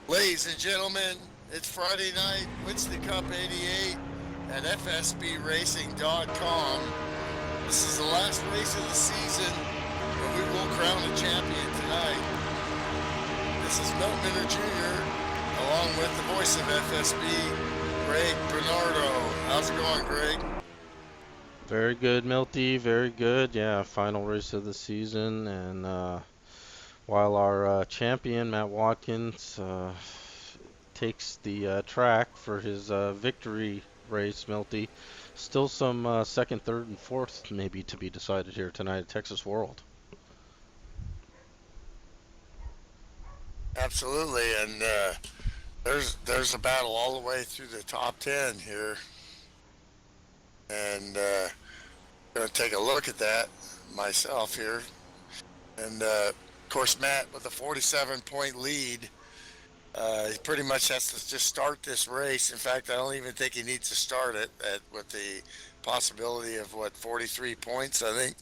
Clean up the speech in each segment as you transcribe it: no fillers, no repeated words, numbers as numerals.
Ladies and gentlemen, it's Friday night, Winston Cup 88 at FSBRacing.com. This is the last race of the season, and we will crown a champion tonight. This is Milt Minner Jr., along with the voice of FSB, Greg Bernardo. How's it going, Greg? Very good, Milty. Very good. Yeah, final race of the season, and while our champion Matt Watkins takes the track for his victory race, Milty, still some second, third, and fourth maybe to be decided here tonight at Texas World. Absolutely, and there's a battle all the way through the top 10 here, and going to take a look at that myself here. And of course, Matt with a 47-point lead. He pretty much has to just start this race. In fact, I don't even think he needs to start it with the possibility of 43 points, I think,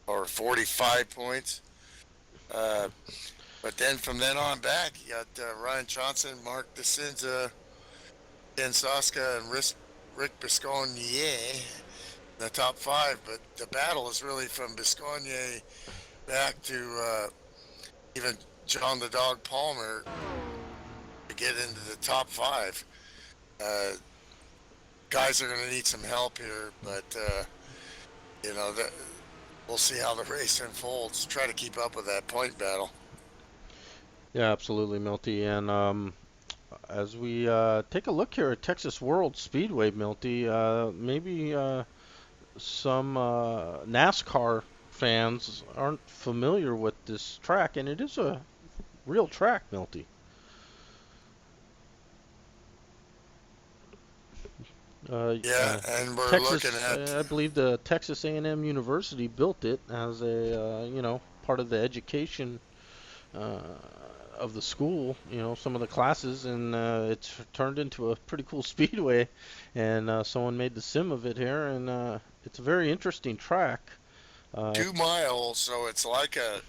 or 45 points. Uh, but then from then on back, you got Ryan Johnson, Mark DeCinza, Ken Soska, and Rick Biscognier in the top five. But the battle is really from Biscognier back to even John the Dog Palmer to get into the top five. Uh, Guys are going to need some help here, but we'll see how the race unfolds. Try to keep up with that point battle. Yeah, absolutely, Milty. And as we take a look here at Texas World Speedway, Milty, maybe some NASCAR fans aren't familiar with this track, and it is a real track, Milty. Uh, Yeah, uh, and we're looking Texas, at I believe the Texas A&M University built it as a, part of the education uh, of the school. Some of the classes, and it's turned into a pretty cool speedway. And someone made the sim of it here, and it's a very interesting track. Uh, 2 miles, so it's like a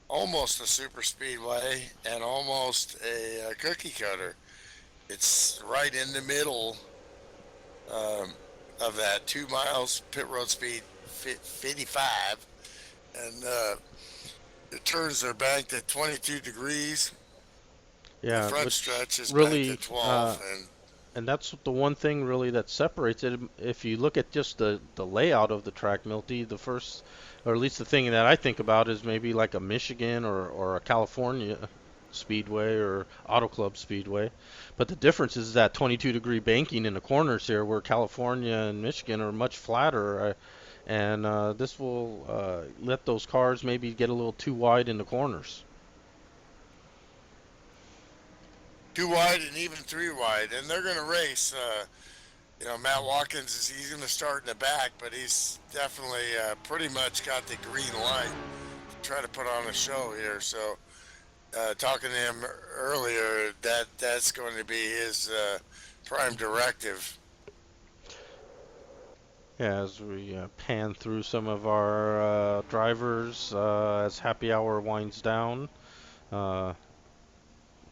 almost a super speedway and almost a cookie cutter. It's right in the middle um, of that 2 miles, pit road speed 55, and the turns are banked at 22 degrees. The yeah, front which stretch is banked really at 12, and and that's the one thing really that separates it. If you look at just the layout of the track, Milty, the first, or at least the thing that I think about is maybe like a Michigan or a California Speedway or Auto Club Speedway. But the difference is that 22-degree banking in the corners here, where California and Michigan are much flatter. And this will let those cars maybe get a little too wide in the corners. two wide and even three wide, and they're going to race. Matt Watkins he's going to start in the back, but he's definitely pretty much got the green light to try to put on a show here. So, talking to him earlier, that's going to be his prime directive. Yeah, as we pan through some of our drivers as happy hour winds down. Uh,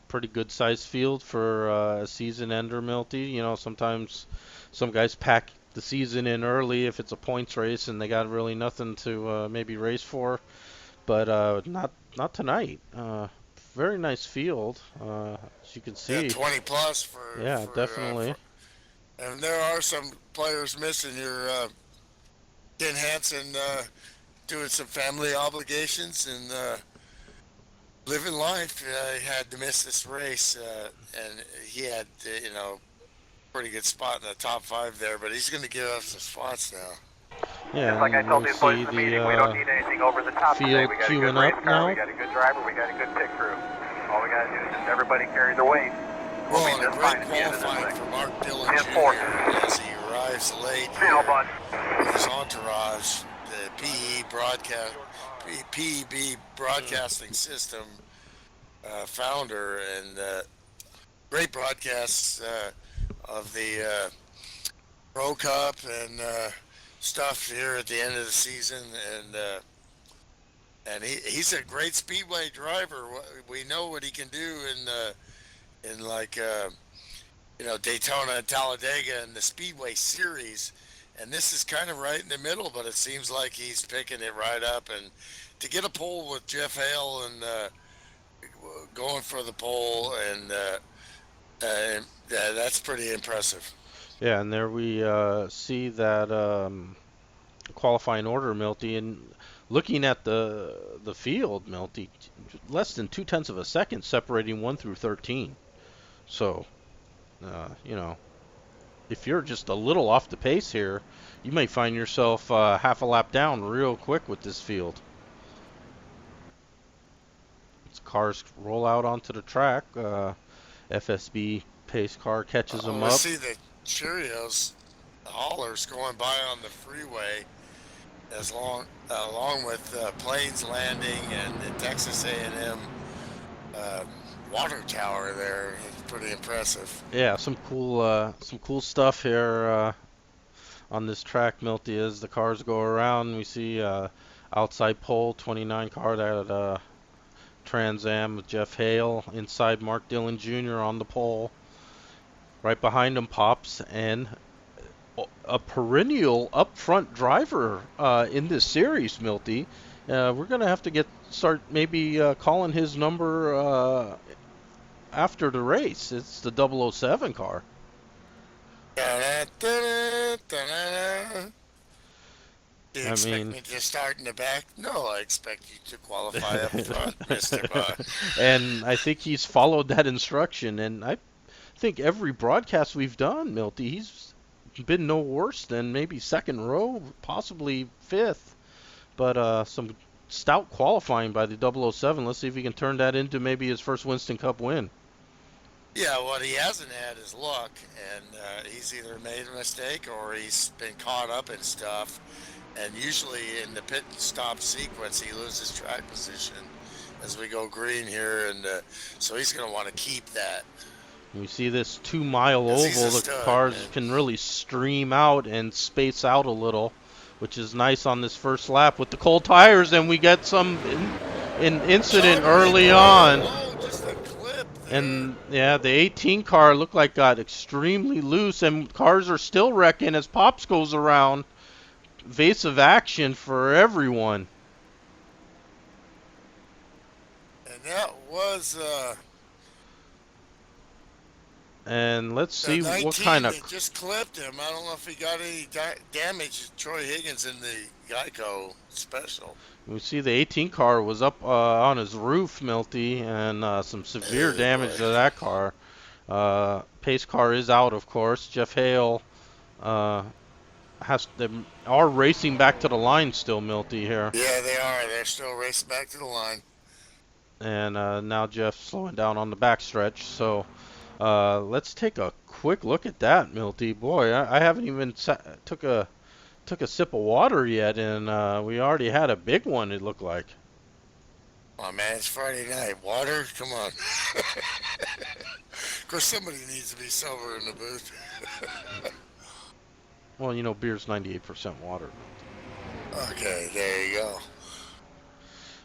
Pretty good sized field for a season ender, Milty. Sometimes some guys pack the season in early if it's a points race and they got really nothing to maybe race for. But not tonight. Very nice field, as you can Yeah, see. 20 plus for Yeah, for, definitely. for and there are some players missing here. Ken Hansen doing some family obligations and living life. He had to miss this race, and he had pretty good spot in the top five there, but he's going to give us some spots now. Yeah, Just like I and told we'll the employees see in the meeting, we don't the need anything over the top today. field We got a good queuing race up car, we now. got a good driver, we got a good pit crew. All we got to do is just everybody carry their weight. We'll Well, be and a just great fine at the end of this qualifying thing. for Mark Dillon 10-4. Jr. as he arrives late Channel here bud. with his entourage, the PEB Broadcasting System founder, and great broadcasts of the Pro Cup and stuff here at the end of the season. And and he's a great speedway driver. We know what he can do in like Daytona and Talladega and the Speedway Series, and this is kind of right in the middle. But it seems like he's picking it right up, and to get a pole with Jeff Hale and going for the pole, and that's pretty impressive. Yeah, and there we see that qualifying order, Milty, and looking at the field, Milty, less than 2/10 of a second separating 1 through 13. So, you know, if you're just a little off the pace here, you may find yourself half a lap down real quick with this field. As cars roll out onto the track, FSB pace car catches them We up. see the Cheerios haulers going by on the freeway along with planes landing and the Texas A&M water tower there. It's pretty impressive. Yeah, some cool stuff here on this track, Milty. As the cars go around, we see outside pole 29 car, that Trans Am with Jeff Hale. Inside, Mark Dillon Jr. on the pole. Right behind him, Pops, and a perennial up front driver in this series, Milty. We're gonna have to start maybe calling his number after the race. It's the 007 car. Do you I expect mean, me to start in the back? No, I expect you to qualify up front, Mr. Bud. and I think he's followed that instruction. And I think every broadcast we've done, Milty, he's been no worse than maybe second row, possibly fifth. But some stout qualifying by the 007. Let's see if he can turn that into maybe his first Winston Cup win. Yeah, what he hasn't had is luck, and he's either made a mistake or he's been caught up in stuff. And usually in the pit stop sequence, he loses track position as we go green here, and so he's going to want to keep that. We see this 2-mile 'Cause he's a oval. The stud, cars man. can really stream out and space out a little, which is nice on this first lap with the cold tires. And we get some incident early on. Oh, just a clip there. And yeah, the 18 car looked like got extremely loose, and cars are still wrecking as Pops goes around. Evasive action for everyone. And that was And let's the see 19 what kind of. that just clipped him. I don't know if he got any damage. Troy Higgins in the Geico special. We see the 18 car was up on his roof, Milty, and some severe damage boy. to that car. Pace car is out, of course. Jeff Hale they are racing back to the line still, Milty, here. Yeah, they are. They're still racing back to the line. And now Jeff's slowing down on the backstretch. So let's take a quick look at that, Milty. Boy, I haven't even took a sip of water yet, and we already had a big one, it looked like. Oh man, it's Friday night. Water? Come on. Of course, somebody needs to be sober in the booth. Well, you know, beer's 98% water. Okay, there you go.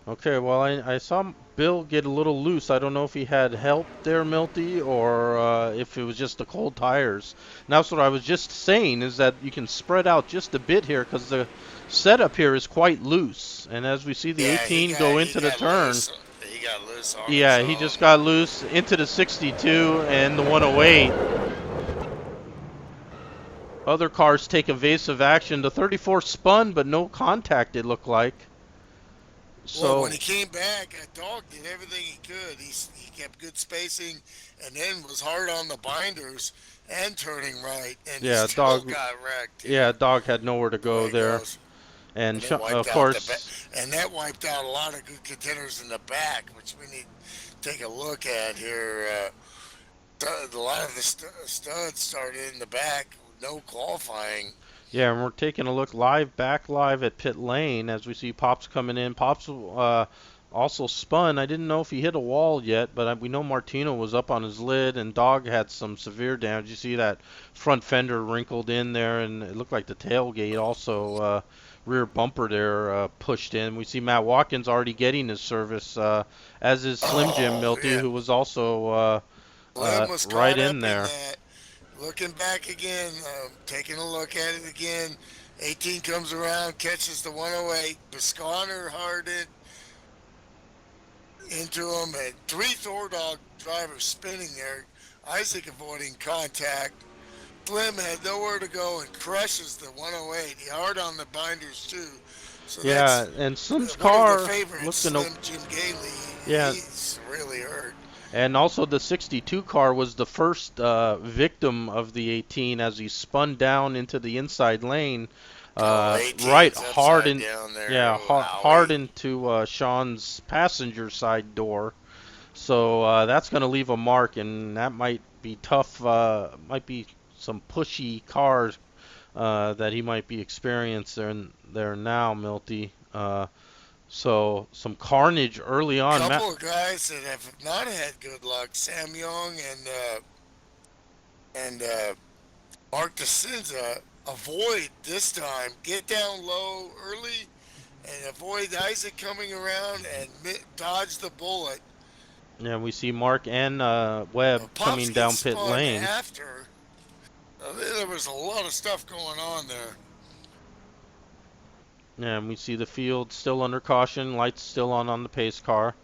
Okay, well, I saw Bill get a little loose. I don't know if he had help there, Milty, or if it was just the cold tires. And that's what I was just saying, is that you can spread out just a bit here because the setup here is quite loose. And as we see the 18 go into the turn, He got loose on yeah, his he own. just got loose into the 62 and the 108. Other cars take evasive action. The 34 spun, but no contact, it looked like. So Well, when he came back, Dog did everything he could. He kept good spacing, and then was hard on the binders and turning right, and yeah, still Dog. got wrecked. Yeah, Dog had nowhere to go there, and of course, and that wiped out a lot of good contenders in the back, which we need to take a look at here. A lot of the studs started in the back, no qualifying. yeah, and we're taking a look back live at pit lane as we see Pops coming in. Pops also spun. I didn't know if he hit a wall yet, but we know Martino was up on his lid, and Dog had some severe damage. You see that front fender wrinkled in there, and it looked like the tailgate also rear bumper there pushed in. We see Matt Watkins already getting his service, as is Slim Jim Oh, Milty, yeah. who was also Slim was right caught in up in there. that. Looking back again, taking a look at it again. 18 comes around, catches the 108. Bisconder Harden into him, and three Thor Dog drivers spinning there. Isaac avoiding contact. Slim had nowhere to go and crushes the 108. He hard on the binders too. So Yeah, that's and Slim's one of the car favorites, looking to, Slim Jim Gailey. yeah, He's really hurt. and also the 62 car was the first victim of the 18 as he spun down into the inside lane, Oh, right 18's hard upside in, down there. yeah, Oh, hard Howie. into Sean's passenger side door. So that's going to leave a mark, and that might be tough. Might be some pushy cars that he might be experiencing there now, Milty. So some carnage early on. Couple of guys that have not had good luck. Sam Young and Mark DeCinza avoid this time. Get down low early and avoid Isaac coming around and dodge the bullet. Yeah, we see Mark and Webb Pops coming gets down pit spun lane. after. There was a lot of stuff going on there. Yeah, and we see the field still under caution, lights still on the pace car.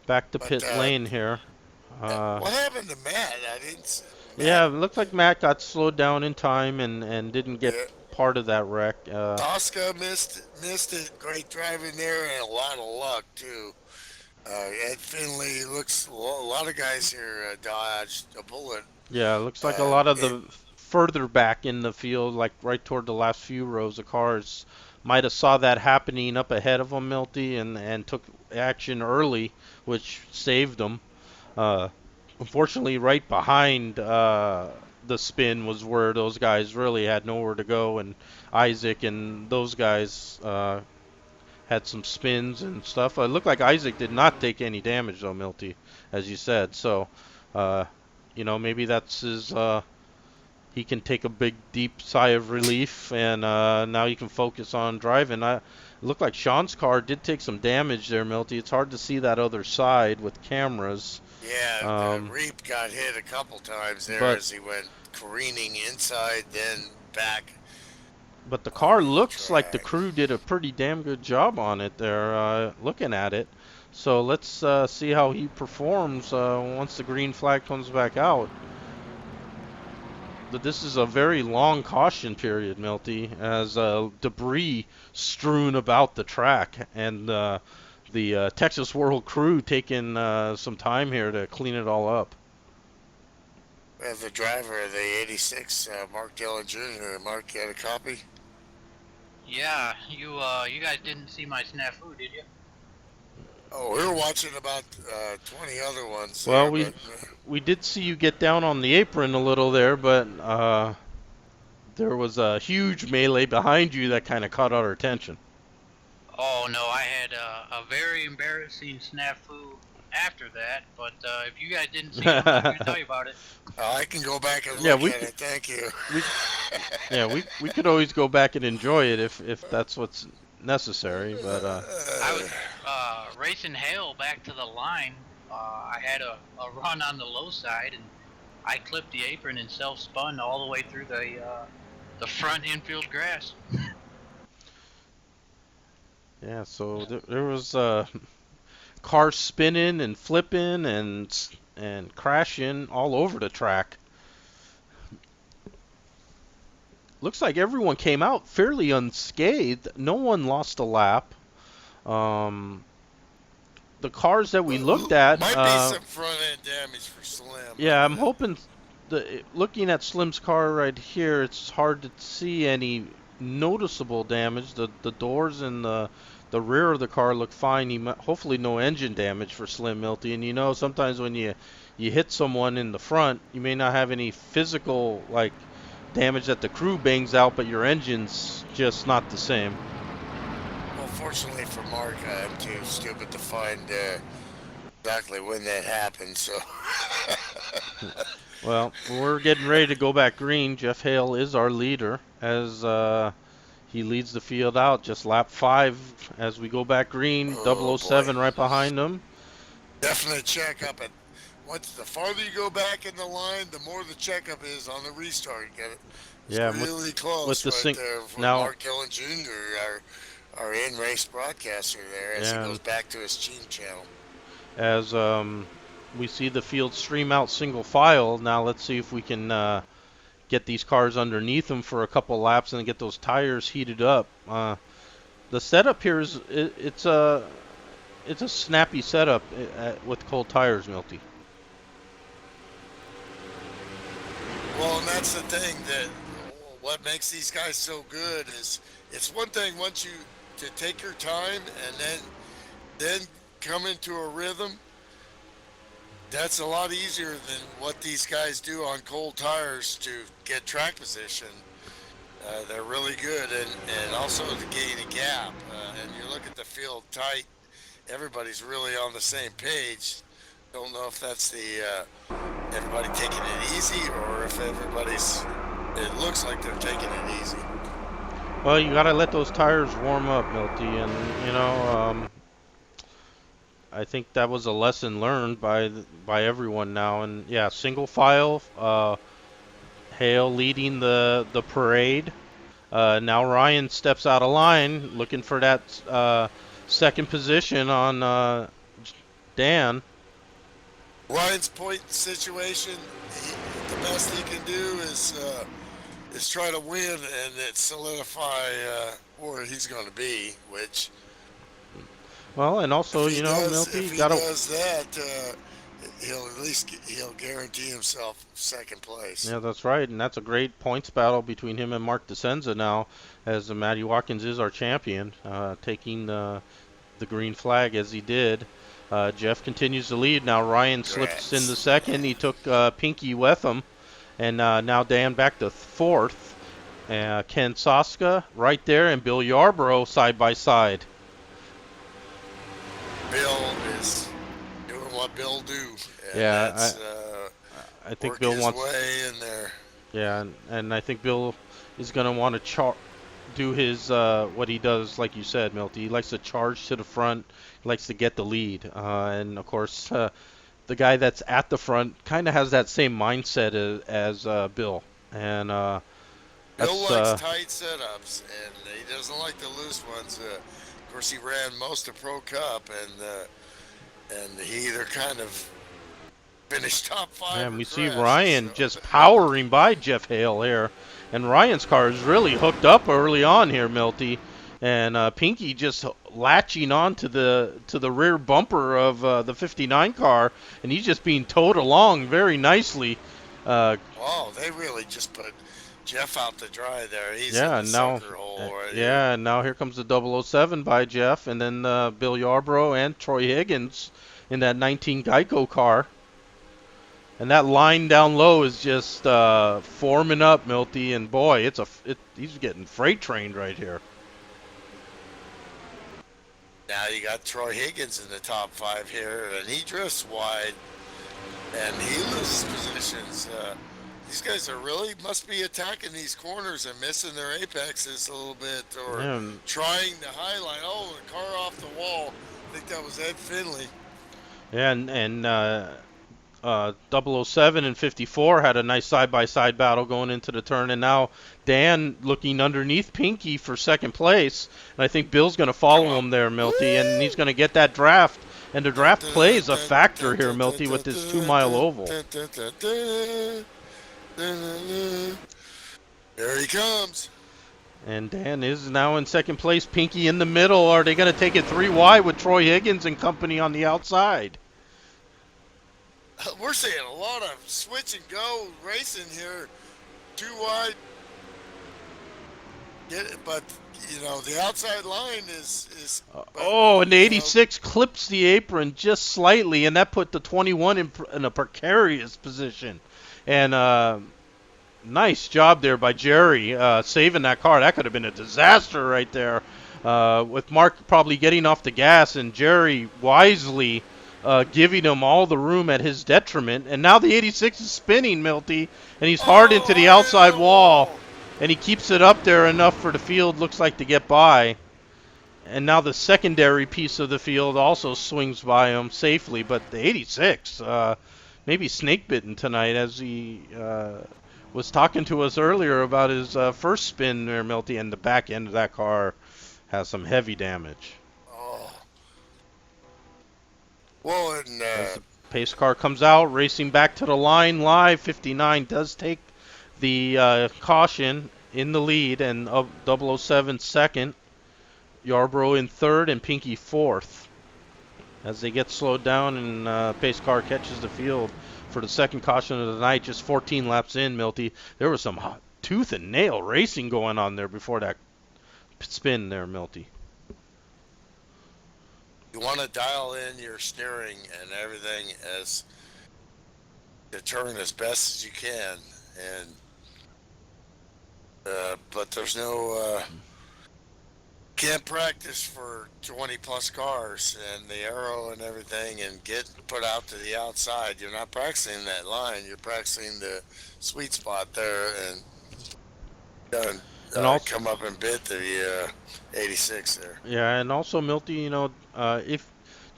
Back to But pit lane here. what happened to Matt? I didn't. Yeah, Matt, it looked like Matt got slowed down in time and didn't get yeah, part of that wreck. Tosca missed it. Great driving there and a lot of luck too. Ed Finley looks. A lot of guys here dodged a bullet. Yeah, it looks like a lot of It, the further back in the field, like right toward the last few rows of cars, might have saw that happening up ahead of them, Milty, and took action early, which saved them. Uh, Unfortunately, right behind the spin was where those guys really had nowhere to go, and Isaac and those guys had some spins and stuff. It looked like Isaac did not take any damage though, Milty, as you said. So, uh, maybe that's his. He can take a big, deep sigh of relief, and now he can focus on driving. It looked like Sean's car did take some damage there, Milty. It's hard to see that other side with cameras. yeah, Um, Reap got hit a couple times there but as he went careening inside, then back But the car onto the looks like the track. crew did a pretty damn good job on it there, looking at it. So let's see how he performs once the green flag comes back out. But this is a very long caution period, Milty, as debris strewn about the track, and the Texas World crew taking some time here to clean it all up. We have the driver of the 86, Mark Dillon Jr. Mark, you had a copy? Yeah, you guys didn't see my snafu, did you? Oh, we were watching about 20 other ones Well, there, we did see you get down on the apron a little there, but there was a huge melee behind you that kind of caught our attention. Oh no, I had a very embarrassing snafu after that. But if you guys didn't see it, I'm going to tell you about it. I can go back and Yeah, look at it. Thank you. we could always go back and enjoy it if that's what's necessary. But I was racing Hale back to the line. I had a run on the low side, and I clipped the apron and self-spun all the way through the front infield grass. yeah, so there was cars spinning and flipping and crashing all over the track. Looks like everyone came out fairly unscathed. No one lost a lap. The cars that we looked at, Might be some front end damage for Slim. yeah, I'm hoping. Looking at Slim's car right here, it's hard to see any noticeable damage. The doors and the rear of the car look fine. Hopefully no engine damage for Slim, Milty. And sometimes when you hit someone in the front, you may not have any physical damage that the crew bangs out, but your engine's just not the same. Well, fortunately for Mark, I'm too stupid to find exactly when that happened, so. Well, we're getting ready to go back green. Jeff Hale is our leader as He leads the field out, just lap 5 as we go back green. Oh, 007 boy. right behind him. Definite checkup. And once the farther you go back in the line, the more the checkup is on the restart. Get it? It's Yeah, really with close the right sync there for now. Mark Gillen Jr., our in-race broadcaster there, as he Yeah, goes back to his team channel. as we see the field stream out single file. Now let's see if we can get these cars underneath them for a couple laps and get those tires heated up. The setup here is it's a snappy setup with cold tires, Milty. Well, and that's the thing that what makes these guys so good is it's one thing once you to take your time and then come into a rhythm. That's a lot easier than what these guys do on cold tires to get track position. They're really good, and also to gain a gap. And you look at the field tight, everybody's really on the same page. Don't know if that's the everybody taking it easy or if it looks like they're taking it easy. Well, you gotta let those tires warm up, Milty, and I think that was a lesson learned by everyone now. And yeah, single file. Hale leading the parade. Now Ryan steps out of line, looking for that second position on Dan. Ryan's point situation, the best he can do is try to win and it solidify where he's going to be. Which, well, and also Milty, if he does that, he'll guarantee himself second place. Yeah, that's right, and that's a great points battle between him and Mark DeSenza now, as Matty Watkins is our champion, taking the green flag as he did. Jeff continues to lead. Now Ryan slips into second. He took Pinky with him. And now Dan back to fourth. Ken Soska right there, and Bill Yarbrough side by side. Bill is doing what Bill do. Yeah, I think Bill wants way in there. Yeah, and I think Bill is going to want to do his what he does, like you said, Milty. He likes to charge to the front. He likes to get the lead, and of course, the guy that's at the front kind of has that same mindset as Bill. And Bill likes tight setups, and he doesn't like the loose ones. Of course, he ran most of Pro Cup, and he either kind of finished top 5. And we see Ryan just powering by Jeff Hale here. And Ryan's car is really hooked up early on here, Milty. And Pinky just latching on to the rear bumper of the 59 car, and he's just being towed along very nicely. Wow, they really just put Jeff out to dry there. He's in the sucker hole right here. And now here comes the 007 by Jeff, and then Bill Yarbrough and Troy Higgins in that 19 Geico car. And that line down low is just forming up, Milty, and boy, he's getting freight trained right here. Now you got Troy Higgins in the top 5 here, and he drifts wide, and he loses positions. These guys must be attacking these corners and missing their apexes a little bit, or trying to highlight. Oh, the car off the wall. I think that was Ed Finley. Yeah, and 007 and 54 had a nice side-by-side battle going into the turn, and now Dan looking underneath Pinky for second place, and I think Bill's going to follow him there, Milty, and he's going to get that draft, and the draft plays a factor here, Milty, with this 2-mile oval. There he comes. And Dan is now in second place, Pinky in the middle. Are they going to take it 3 wide with Troy Higgins and company on the outside? We're seeing a lot of switch and go racing here. 2 wide. But, the outside line is and the 86 clips the apron just slightly, and that put the 21 in a precarious position. And nice job there by Jerry saving that car. That could have been a disaster right there. With Mark probably getting off the gas and Jerry wisely giving him all the room at his detriment. And now the 86 is spinning, Milty, and he's hard into the outside wall. And he keeps it up there enough for the field, looks like, to get by. And now the secondary piece of the field also swings by him safely. But the 86, maybe snake bitten tonight, as he was talking to us earlier about his first spin there, Milty, and the back end of that car has some heavy damage. Oh. Well, and As the pace car comes out, racing back to the line live, 59 does take the caution in the lead, and 007 second. Yarborough in third and Pinky fourth. As they get slowed down and pace car catches the field for the second caution of the night, just 14 laps in, Milty. There was some tooth and nail racing going on there before that spin there, Milty. you want to dial in your steering and everything as to turn as best as you can, and but there's no can't practice for 20 plus cars and the aero and everything and get put out to the outside. You're not practicing that line. You're practicing the sweet spot there, and also come up and bit the 86 there. Yeah, and also, Milty, if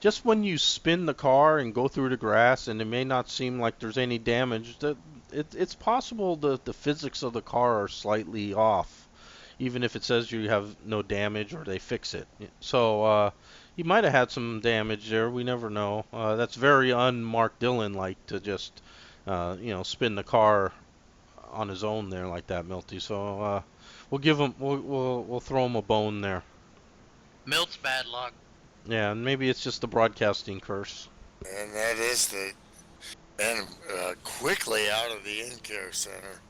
just when you spin the car and go through the grass and it may not seem like there's any damage, it's possible that the physics of the car are slightly off, even if it says you have no damage or they fix it. So he might have had some damage there. We never know. That's very un-Mark Dillon-like to just, spin the car on his own there like that, Milty. So we'll give him, we'll throw him a bone there. Milt's bad luck. Yeah, and maybe it's just the broadcasting curse. And that is quickly out of the in-care center.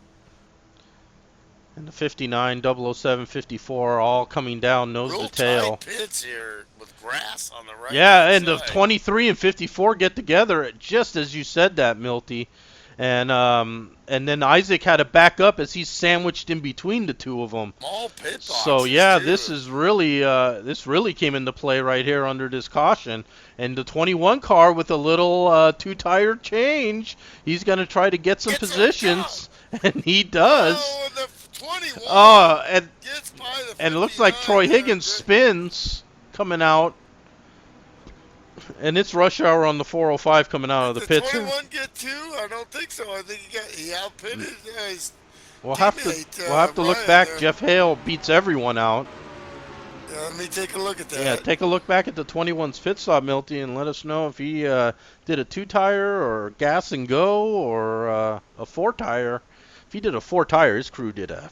And the 59, 007, 54 all coming down nose Real to tail. tight pits here with grass on the right. Yeah, and the side. 23 and 54 get together just as you said that, Milty. And then Isaac had to back up as he's sandwiched in between the two of them. Small pit boxes, So yeah, too. this really came into play right here under this caution. And the 21 car with a little two-tire change, he's going to try to get some positions, and he does. Oh, the 21 And gets by the and it looks like 59 Troy there. Higgins spins coming out. And it's rush hour on the 405 coming out of the pits. 21 get two? I don't think so. I think he outpitted his We'll teammate, have to look Ryan back. there. Jeff Hale beats everyone out. Let me take a look at that. Yeah, take a look back at the 21's pit stop, Milty, and let us know if he did a two-tire or gas and go or a four-tire. If he did a four-tire, his crew did a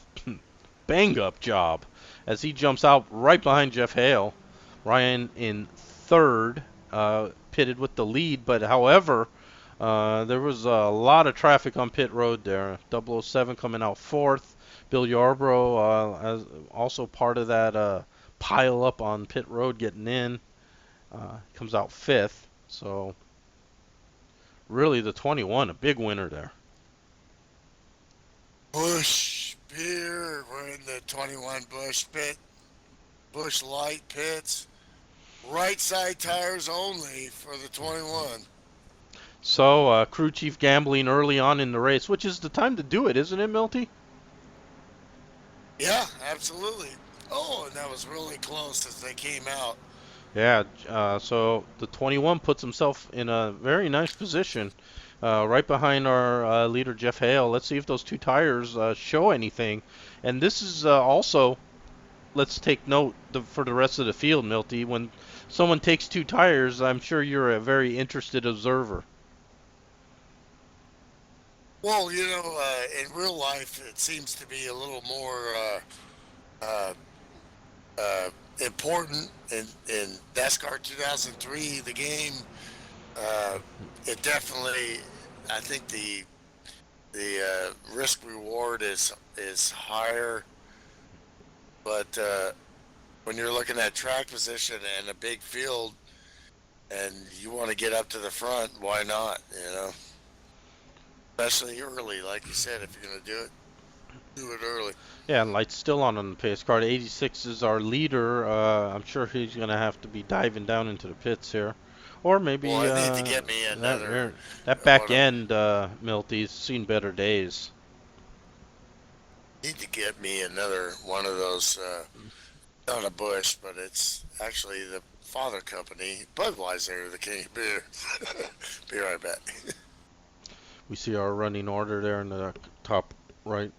bang-up job as he jumps out right behind Jeff Hale. Ryan in third, pitted with the lead, but however, there was a lot of traffic on pit road there. 007 coming out fourth. Bill Yarborough as also part of that pile up on pit road getting in. Comes out fifth. So really the 21, a big winner there. Bush beer. We're in the 21 Bush pit. Bush light pits. Right side tires only for the 21. So crew chief gambling early on in the race, which is the time to do it, isn't it, Milty? Yeah, absolutely. Oh, and that was really close as they came out. Yeah, so the 21 puts himself in a very nice position, right behind our leader Jeff Hale. Let's see if those two tires show anything. And this is also, let's take note for the rest of the field, Milty. When someone takes two tires, I'm sure you're a very interested observer. Well, in real life, it seems to be a little more important in NASCAR 2003. The game, it definitely, I think the risk reward is higher, but when you're looking at track position and a big field, and you want to get up to the front, why not? Especially early, like you said, if you're going to do it early. Yeah, and light's still on the pace car. The 86 is our leader. I'm sure he's going to have to be diving down into the pits here. Or maybe Well, I need to get me another. that back end, Milty's seen better days. Need to get me another one of those, not a Bush, but it's actually the father company, Budweiser, the king of beer. Be right back. We see our running order there in the top right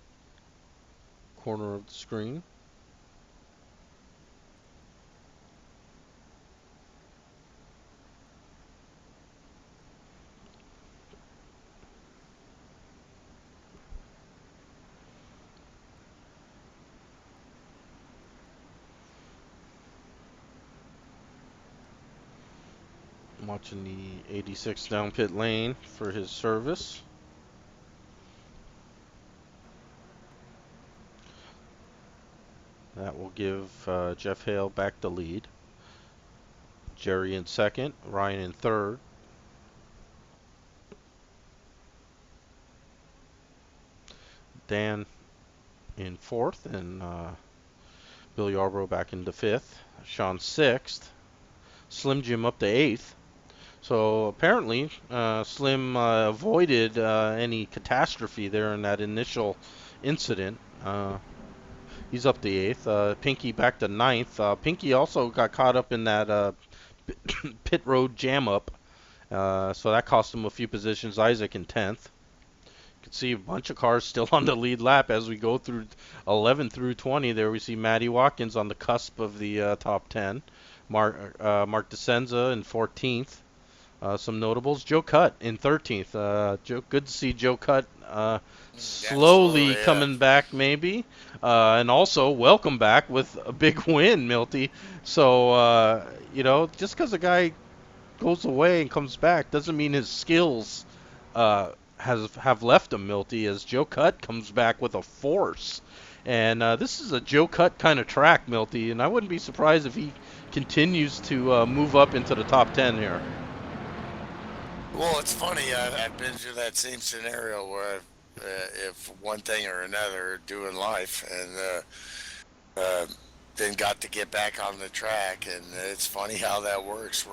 corner of the screen. Watching the 86 down pit lane for his service. That will give Jeff Hale back the lead. Jerry in second, Ryan in third. Dan in fourth, and Bill Yarbrough back into fifth. Sean sixth. Slim Jim up to eighth. So apparently, Slim avoided any catastrophe there in that initial incident. He's up to eighth. Pinky back to ninth. Pinky also got caught up in that pit road jam up, so that cost him a few positions. Isaac in 10th. You can see a bunch of cars still on the lead lap as we go through 11 through 20. There we see Matty Watkins on the cusp of the top 10. Mark DeSenza in 14th. Some notables. Joe Cutt in 13th. Good to see Joe Cutt slowly coming back, maybe. And also, welcome back with a big win, Milty. So, just because a guy goes away and comes back doesn't mean his skills have left him, Milty, as Joe Cutt comes back with a force. And this is a Joe Cutt kind of track, Milty, and I wouldn't be surprised if he continues to move up into the top 10 here. Well, it's funny. I've been through that same scenario where, if one thing or another, doing life, and then got to get back on the track. And it's funny how that works.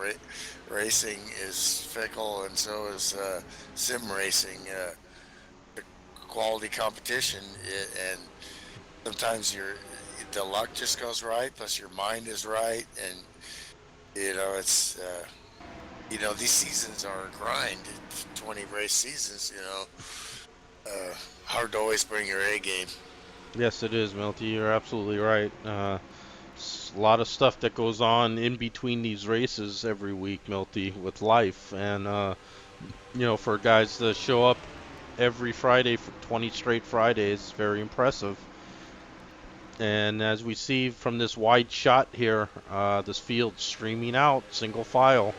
Racing is fickle, and so is sim racing. Quality competition, and sometimes the luck just goes right, plus your mind is right, and it's. These seasons are a grind. 20 race seasons, hard to always bring your A game. Yes, it is, Milty. You're absolutely right. A lot of stuff that goes on in between these races every week, Milty, with life. And, for guys to show up every Friday for 20 straight Fridays, very impressive. And as we see from this wide shot here, this field streaming out, single file.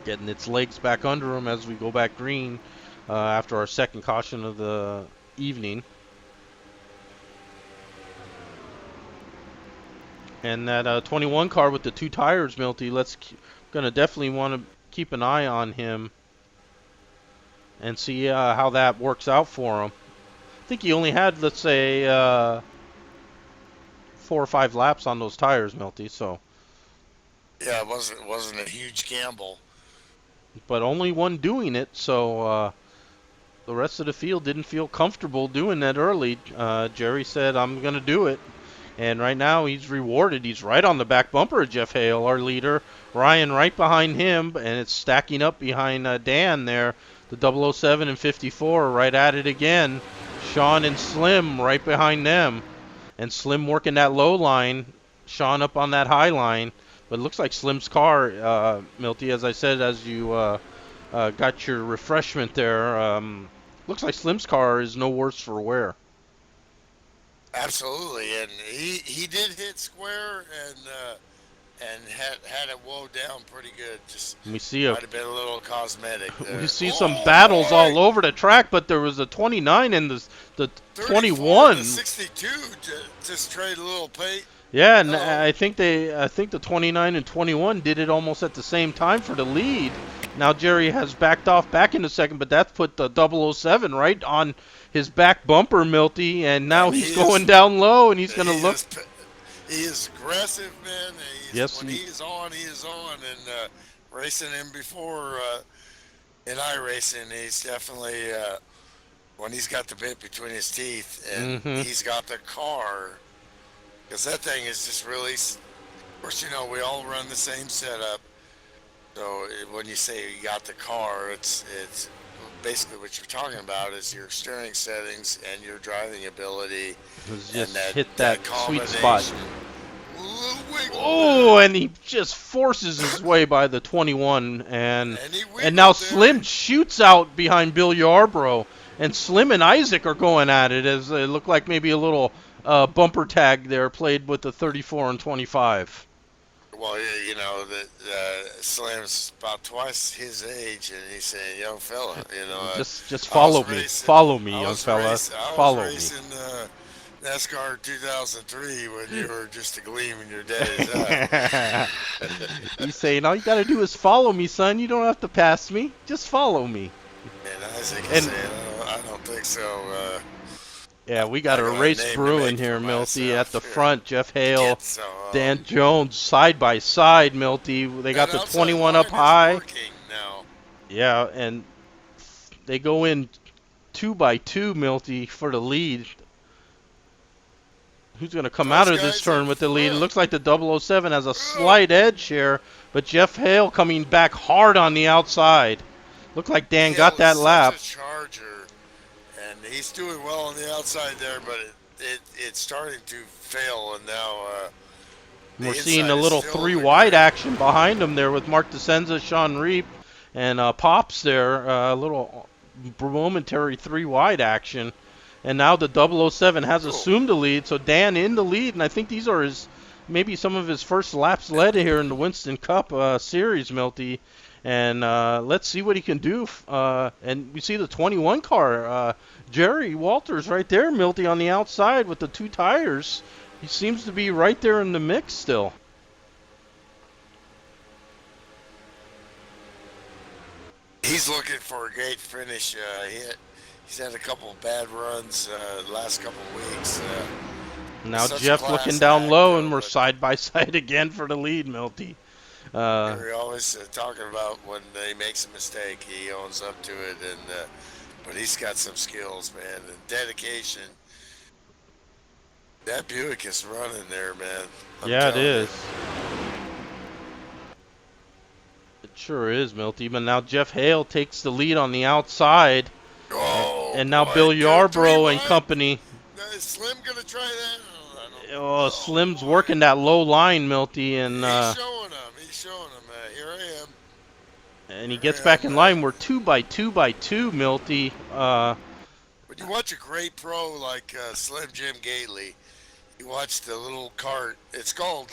Getting its legs back under him as we go back green after our second caution of the evening. And that 21 car with the two tires, Milty, gonna definitely want to keep an eye on him and see how that works out for him. I think he only had, let's say, 4 or 5 laps on those tires, Milty. So yeah, it wasn't a huge gamble. But only one doing it, so the rest of the field didn't feel comfortable doing that early. Jerry said, I'm going to do it. And right now he's rewarded. He's right on the back bumper of Jeff Hale, our leader. Ryan right behind him, and it's stacking up behind Dan there. The 007 and 54 right at it again. Sean and Slim right behind them. And Slim working that low line. Sean up on that high line. But it looks like Slim's car, Milty, as I said, as you got your refreshment there, looks like Slim's car is no worse for wear. Absolutely, and he did hit square and had it woe down pretty good. Just we see might have been a little cosmetic there. We see some battles all over the track, but there was a 29 and the 21. The 62 just traded a little pace. Yeah, and I think the 29 and 21 did it almost at the same time for the lead. Now Jerry has backed off back into second, but that's put the 007 right on his back bumper, Milty, and now he's going down low, and he's going to look. He is aggressive, man. When he is on, and racing him before in iRacing, he's definitely when he's got the bit between his teeth and Mm-hmm. he's got the car, because that thing is just really. Of course, you know we all run the same setup. So when you say you got the car, it's basically what you're talking about is your steering settings and your driving ability, and Just hit that sweet spot. combination. A little wiggle Oh, there, and he just forces his way by the 21, and and he now wiggled Slim there. shoots out behind Bill Yarbrough, and Slim and Isaac are going at it as it looked like maybe a little bumper tag there played with the 34 and 25. Well, you know that Slim's about twice his age, and he's saying, "Young fella, you know, Just I was follow me, I young was fella, racing, I was follow me." racing NASCAR 2003 when you were just a gleam in your daddy's eye." He's saying, all you got to do is follow me, son. You don't have to pass me. Just follow me. And Isaac is And saying, I don't think so. yeah, we got I a got a race name to brewing make here, for Milty. At myself the here. front, Jeff Hale, Kid, so, Dan Jones, side by side, Milty. They got that the outside 21 line up is high. working now. Yeah, and they go in 2 by 2, Milty, for the lead. Who's going to come Those out of this guys turn up with the lead? It front. looks like the 007 has a Ugh. slight edge here, but Jeff Hale coming back hard on the outside. Looked like Dan Hale got is that such lap. a charger, and he's doing well on the outside there, but it's starting to fail, and now the We're seeing a inside is little still 3 the wide grip. action behind him there with Mark DeSenza, Sean Reap, and Pops there. A little momentary 3 wide action. And now the 007 has Cool. assumed the lead, so Dan in the lead, and I think these are maybe some of his first laps led here in the Winston Cup series, Milty. And let's see what he can do. And we see the 21 car, Jerry Walters right there, Milty, on the outside with the 2 tires. He seems to be right there in the mix still. He's looking for a great finish. He's had a couple of bad runs the last couple of weeks. Now such a Jeff class looking down act, low, though, and we're but- side by side again for the lead, Milty. We're always talking about when he makes a mistake, he owns up to it, and but he's got some skills, man, and dedication. That Buick is running there, man. I'm Yeah, it telling you. is. It sure is, Milty. But now Jeff Hale takes the lead on the outside, Oh, and now boy, Bill good Yarbrough and 3 company. Is Slim gonna try that? Oh, I don't Oh, know. Slim's Boy. working that low line, Milty, and He's showing them. He's showing them. Here I am. he gets back in line. We're 2 by 2 by 2, Milty. When you watch a great pro like Slim Jim Gately, you watch the little cart. It's called,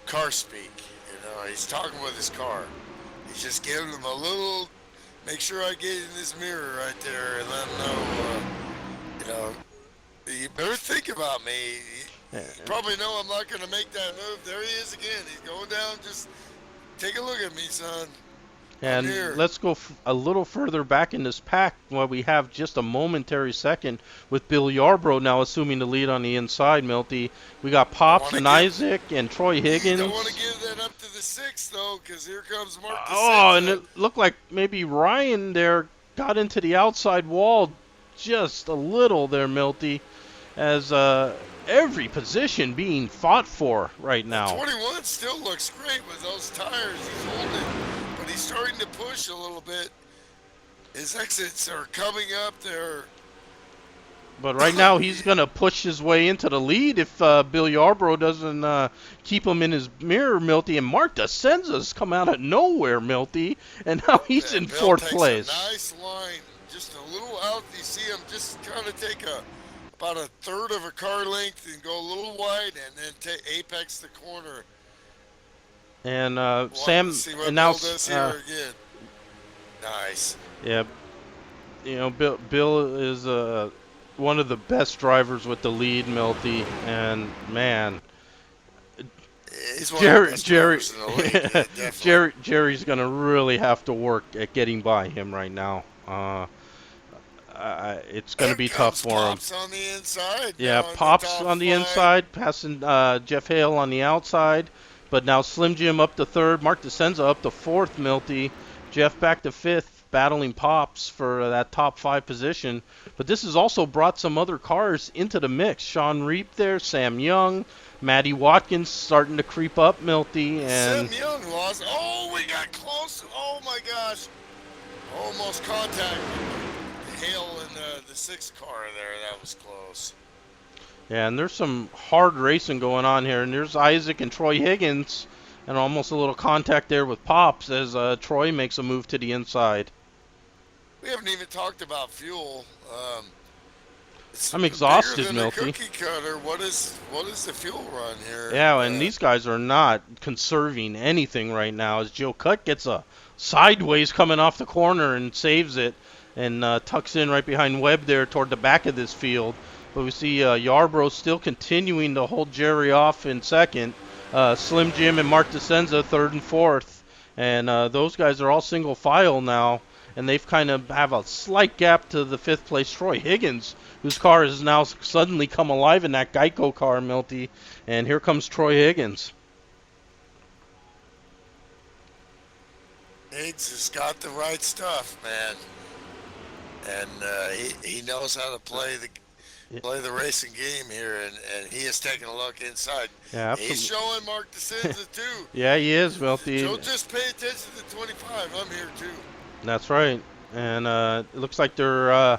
car speak. He's talking with his car. He's just giving him a little. Make sure I get in this mirror right there and let him know. You better think about me. You probably know I'm not going to make that move. There he is again. He's going down. Just take a look at me, son. And here. let's go a little further back in this pack while we have just a momentary second with Bill Yarbrough now assuming the lead on the inside, Milty. We got Pops and Isaac and Troy Higgins. I don't want to give that up to the 6th, though, because here comes Mark DeSenza. Oh, and it looked like maybe Ryan there got into the outside wall just a little there, Milty, as every position being fought for right now. 21 still looks great with those tires he's holding, but he's starting to push a little bit. His exits are coming up there. But right now he's going to push his way into the lead if Bill Yarbrough doesn't keep him in his mirror, Milty. And Mark DeSenza's come out of nowhere, Milty, and now he's in Bill 4th takes place. A nice line, just a little out. You see him just kind of take about a third of a car length and go a little wide, and then apex the corner. And See what Bill does here again. Nice. Yeah, Bill is one of the best drivers with the lead, Milty, and man, He's one of the best drivers in the league, definitely. Jerry's gonna really have to work at getting by him right now. It's gonna be tough for him. Pops on the inside. Yeah, Pops on the inside, passing Jeff Hale on the outside. But now Slim Jim up to 3rd, Mark DeSenza up to 4th, Milty. Jeff back to 5th. battling Pops for that top 5 position. But this has also brought some other cars into the mix. Sean Reap there, Sam Young, Matty Watkins starting to creep up, Milty, and Sam Young lost. Oh, we got close. Oh my gosh. Almost contact. Hale in the 6th car there. That was close. yeah, and there's some hard racing going on here. And there's Isaac and Troy Higgins, and almost a little contact there with Pops as Troy makes a move to the inside. We haven't even talked about fuel. I'm exhausted, bigger than a Milty. cookie cutter. What is the fuel run here? Yeah, and these guys are not conserving anything right now as Joe Cutt gets a sideways coming off the corner and saves it and tucks in right behind Webb there toward the back of this field. But we see Yarbrough still continuing to hold Jerry off in second. Slim Jim and Mark DeSenza third and fourth. And those guys are all single file now. And they've kind of have a slight gap to the 5th place Troy Higgins, whose car has now suddenly come alive in that Geico car, Milty. And here comes Troy Higgins. Higgs has got the right stuff, man, and he knows how to play the racing game here, and he is taking a look inside. Yeah, he's showing Mark DeSenza too. Yeah, he is, Milty. So just pay attention to 25. I'm here too. That's right. And it looks like they're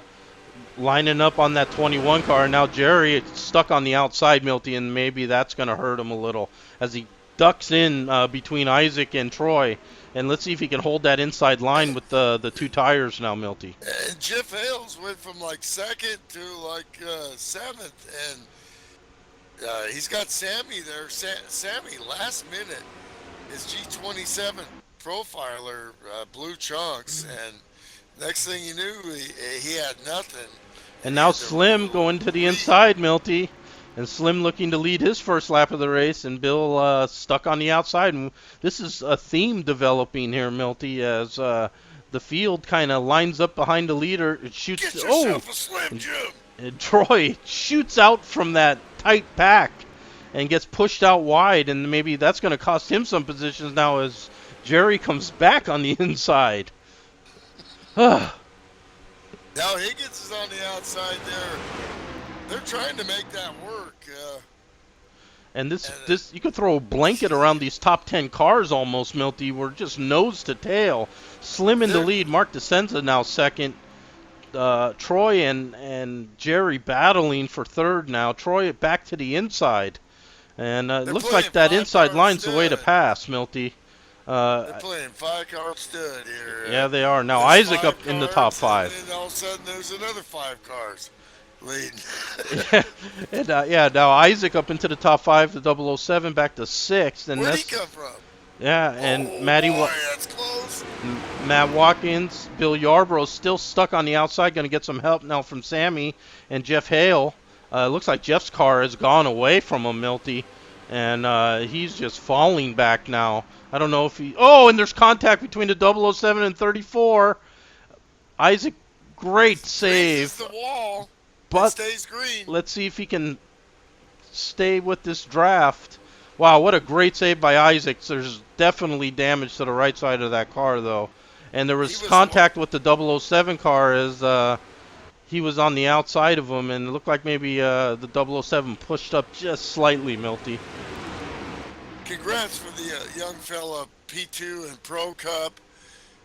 lining up on that 21 car. Now Jerry is stuck on the outside, Milty, and maybe that's going to hurt him a little as he ducks in between Isaac and Troy. And let's see if he can hold that inside line with the 2 tires now, Milty. And Jeff Hales went from like 2nd to like 7th, and he's got Sammy there. Sammy last minute is G27 profiler, blue chunks, and next thing you knew, he had nothing. And now Slim going to the inside, Milty. And Slim looking to lead his first lap of the race, and Bill stuck on the outside. And this is a theme developing here, Milty, as the field kind of lines up behind the leader. It shoots. Get yourself a Slim Jim. And Troy shoots out from that tight pack and gets pushed out wide, and maybe that's going to cost him some positions now as Jerry comes back on the inside. Now Higgins is on the outside there. They're trying to make that work. And this you could throw a blanket around these top 10 cars almost, Milty. We're just nose to tail. Slim in the lead. Mark DeSenza now second. Troy and Jerry battling for third now. Troy back to the inside. And it looks like that inside line's the way to pass, Milty. They're playing 5-car stud here. Yeah, they are. Now There's Isaac up in the top 5. And then all of a sudden there's another 5 cars leading. And now Isaac up into the top 5, the 007 back to 6th. And Where'd he come from? Yeah, and Matty that's close. Matt Watkins, Bill Yarbrough still stuck on the outside, going to get some help now from Sammy and Jeff Hale. Looks like Jeff's car has gone away from him, Milty, and he's just falling back now. I don't know if he... Oh, and there's contact between the 007 and 34. Isaac, great save. The wall. But stays green. Let's see if he can stay with this draft. Wow, what a great save by Isaac. There's definitely damage to the right side of that car, though. And there was contact with the 007 car as he was on the outside of him, and it looked like maybe the 007 pushed up just slightly, Milty. Congrats for the young fella, P2 and Pro Cup.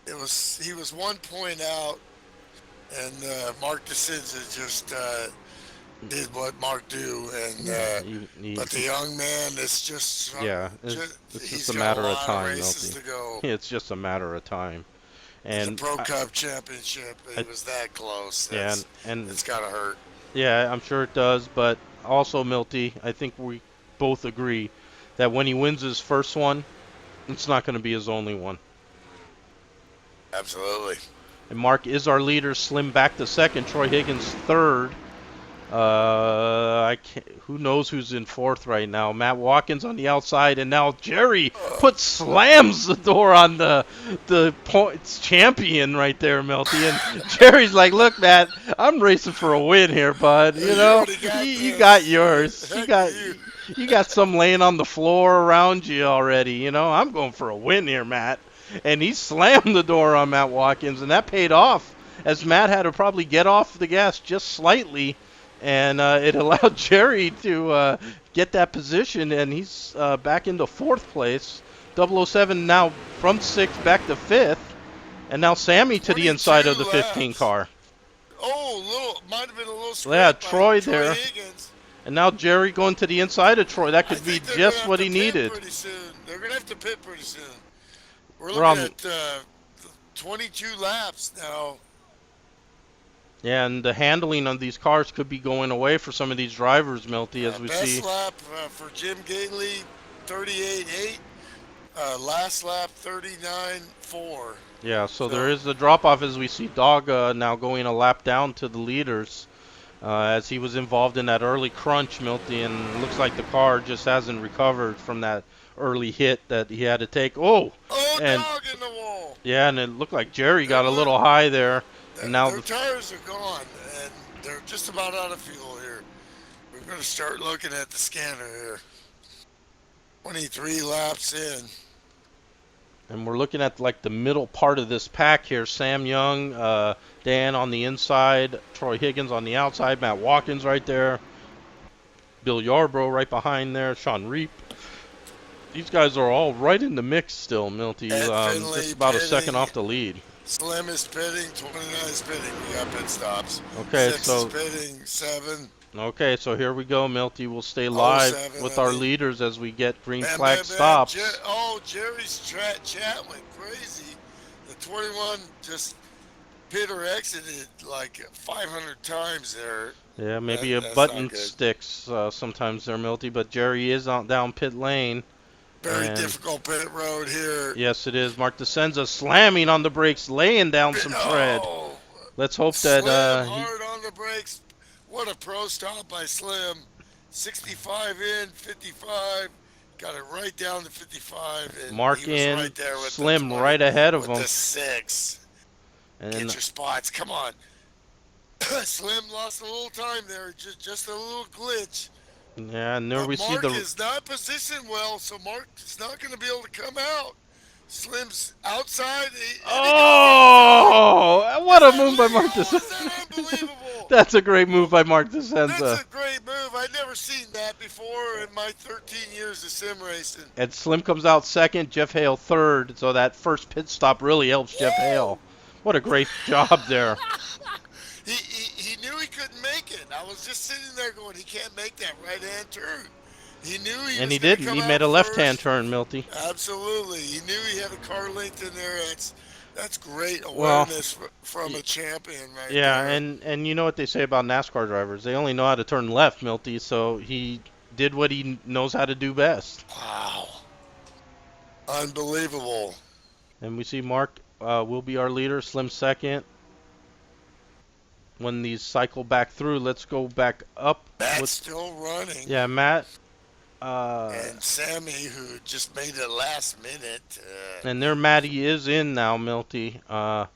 He was 1 point out, and Mark DeSenza just did what Mark do, and but the young man is just it's just a matter of time, Milty. It's just a matter of time. And the Pro Cup Championship, it was that close. And it's gotta hurt. Yeah, I'm sure it does, but also, Milty, I think we both agree that when he wins his first one, it's not going to be his only one. Absolutely. And Mark is our leader. Slim back to second. Troy Higgins third. Who knows who's in fourth right now? Matt Watkins on the outside, and now Jerry slams the door on the points champion right there, Milty. And Jerry's like, "Look, Matt, I'm racing for a win here, bud. You know, you got yours. You got some laying on the floor around you already. You know, I'm going for a win here, Matt." and he slammed the door on Matt Watkins, and that paid off, as Matt had to probably get off the gas just slightly, and it allowed Jerry to get that position, and he's back into 4th place. 007 now from 6th back to 5th, and now Sammy to the inside of the 15 car. Oh, might have been a little scrape. Yeah, by Troy there. Higgins. And now Jerry going to the inside of Troy. That could be just what he needed. Pretty soon. They're going to have to pit pretty soon. We're Rob- looking at 22 laps now. Yeah, and the handling of these cars could be going away for some of these drivers, Milty, as we see. Best lap for Jim Gately, 38.8. Last lap, 39.4. Yeah, so there is a drop-off as we see Dog now going a lap down to the leaders as he was involved in that early crunch, Milty, and looks like the car just hasn't recovered from that early hit that he had to take. Oh, and Dog in the wall. Yeah, and it looked like Jerry got a little high there. And now their tires are gone, and they're just about out of fuel here. We're going to start looking at the scanner here. 23 laps in. And we're looking at like the middle part of this pack here. Sam Young, Dan on the inside, Troy Higgins on the outside, Matt Watkins right there, Bill Yarbrough right behind there, Sean Reap. These guys are all right in the mix still, Milty. Just about a second off the lead. Slim is pitting, 29 is pitting. We got pit stops. Okay, 6 so is pitting, 7. Okay, so here we go, Milty. We'll stay live with our leaders as we get green flag stops. Jerry's chat went crazy. The 21 just pit or exited like 500 times there. Yeah, maybe a button sticks sometimes there, Milty, but Jerry is down pit lane. Very difficult pit road here. Yes, it is. Mark DeSenza slamming on the brakes, laying down some tread. Let's hope that hard on the brakes. What a pro stop by Slim. 65 in, 55. Got it right down to 55. And Mark in, right there with Slim the 20, right ahead of with him. The 6. And get your spots. Come on. Slim lost a little time there. Just a little glitch. Yeah, and there we see the... Mark is not positioned well, so Mark is not going to be able to come out. Slim's outside. What a move by Mark DeSenza. Is that unbelievable? That's a great move by Mark DeSenza. That's a great move. I've never seen that before in my 13 years of sim racing. And Slim comes out second, Jeff Hale third, so that first pit stop really helps Jeff Hale. What a great job there. He knew he couldn't make it. I was just sitting there going, he can't make that right-hand turn. He knew he and was he didn't. He made a left-hand turn, Milty. Absolutely. He knew he had a car length in there. That's great awareness from a champion right there. Yeah, and you know what they say about NASCAR drivers. They only know how to turn left, Milty, so he did what he knows how to do best. Wow. Unbelievable. And we see Mark will be our leader, Slim second. When these cycle back through, let's go back up. Matt's still running. Yeah, Matt. And Sammy, who just made it last minute. And there Matty is in now, Milty. And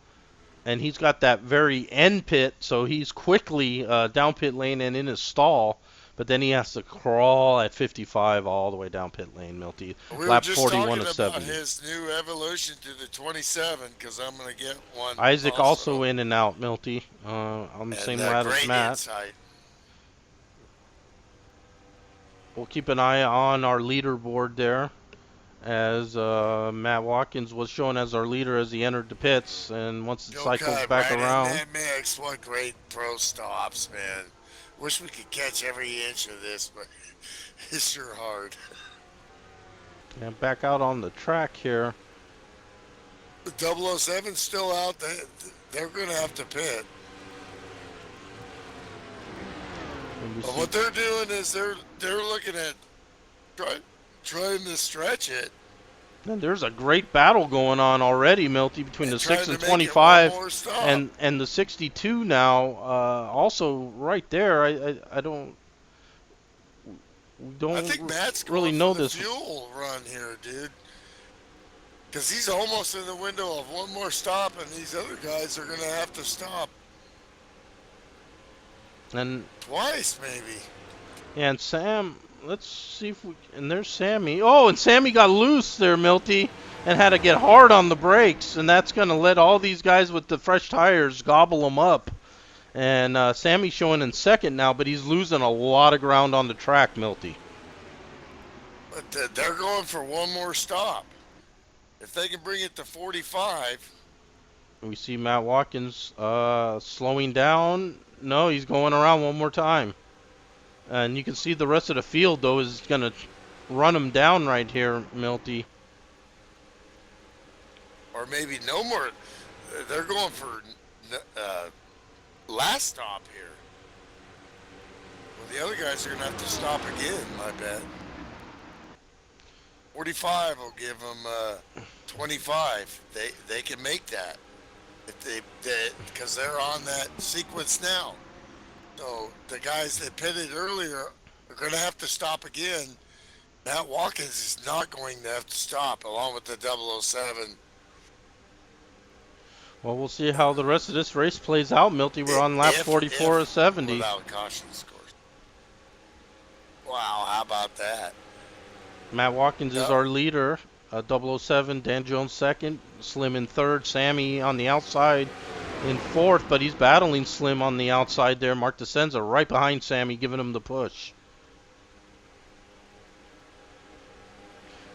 he's got that very end pit, so he's quickly down pit lane and in his stall. But then he has to crawl at 55 all the way down pit lane, Milty. Lap 41 of 70. About his new evolution to the 27, because I'm going to get one. Isaac also in and out, Milty, on the same lap as Matt. Insight. We'll keep an eye on our leaderboard there, as Matt Watkins was shown as our leader as he entered the pits, and once it cycles back around. That makes what great pro stops, man. Wish we could catch every inch of this, but it's sure hard. And back out on the track here. The 007's still out. They're going to have to pit. But what they're doing is they're looking at trying to stretch it. And there's a great battle going on already, Milty, between the 6 and 25 and the 62 now. Also right there, I don't I think Matt's really know this fuel run here, dude. Because he's almost in the window of one more stop, and these other guys are going to have to stop. And twice, maybe. And Sam, let's see if we. And there's Sammy. Oh, and Sammy got loose there, Milty, and had to get hard on the brakes, and that's gonna let all these guys with the fresh tires gobble them up. And Sammy's showing in second now, but he's losing a lot of ground on the track, Milty. But they're going for one more stop. If they can bring it to 45. We see Matt Watkins slowing down. No, he's going around one more time. And you can see the rest of the field, though, is going to run him down right here, Milty. Or maybe no more. They're going for last stop here. Well, the other guys are going to have to stop again, my bet. 45 will give them 25. They can make that if they because they're on that sequence now. So the guys that pitted earlier are going to have to stop again. Matt Watkins is not going to have to stop, along with the 007. Well, we'll see how the rest of this race plays out, Milty. We're on lap 44 of 70. Without caution scores. Wow, how about that? Matt Watkins is our leader. 007, Dan Jones second, Slim in third, Sammy on the outside in fourth, but he's battling Slim on the outside there. Mark DeSenza right behind Sammy, giving him the push.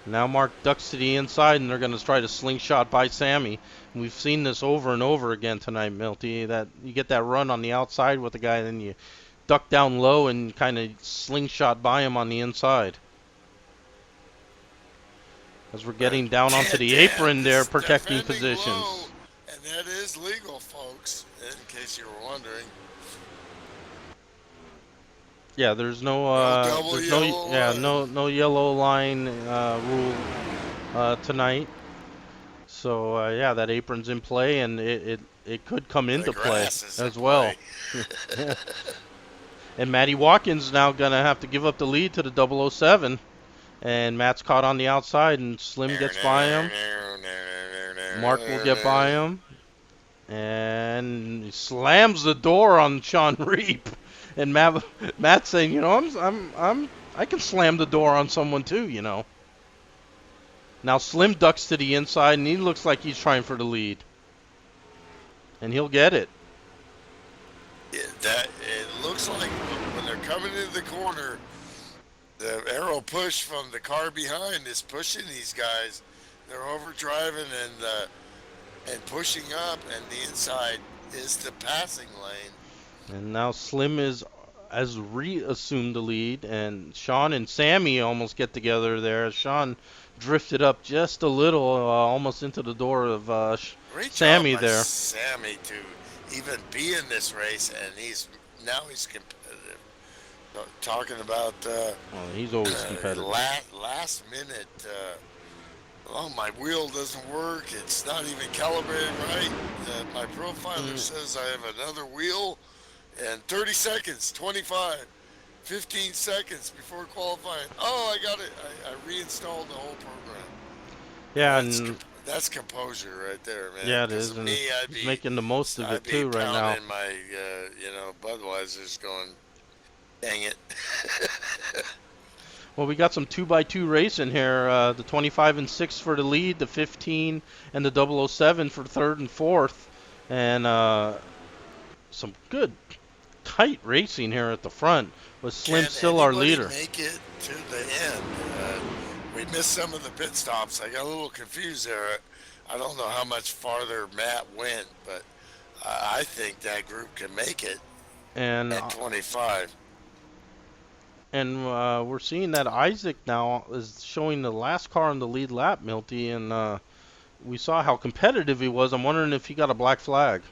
Now Mark ducks to the inside, and they're going to try to slingshot by Sammy. We've seen this over and over again tonight, Milty. That you get that run on the outside with the guy, then you duck down low and kind of slingshot by him on the inside. As we're getting down onto the apron there, protecting positions. Low, and that is legal, folks, in case you were wondering. Yeah, there's no no yellow line rule tonight. So yeah, that apron's in play, and it could come into play as well. And Matty Watkins now gonna have to give up the lead to the 007. And Matt's caught on the outside, and Slim gets by him. Mark will get by him. And he slams the door on Sean Reap. And Matt's saying, you know, I can slam the door on someone too, you know. Now Slim ducks to the inside, and he looks like he's trying for the lead. And he'll get it. It looks like when they're coming into the corner, the arrow push from the car behind is pushing these guys. They're overdriving and pushing up, and the inside is the passing lane. And now Slim has reassumed the lead, and Sean and Sammy almost get together there. Sean drifted up just a little, almost into the door of Sammy there. Sammy to even be in this race, and he's competitive. Talking about he's always competitive. Last minute, my wheel doesn't work. It's not even calibrated right. My profiler says I have another wheel, and 30 seconds, 25, 15 seconds before qualifying. Oh, I got it. I reinstalled the whole program. Yeah, that's composure right there, man. Yeah, it is, and he's making the most of it too right now. My, Budweiser's going. Dang it. Well, we got some 2x2 racing here. The 25 and 6 for the lead, the 15 and the 007 for third and fourth. And some good, tight racing here at the front, with Slim still our leader. Make it to the end. We missed some of the pit stops. I got a little confused there. I don't know how much farther Matt went, but I think that group can make it at 25. And we're seeing that Isaac now is showing the last car on the lead lap, Milty, and we saw how competitive he was. I'm wondering if he got a black flag.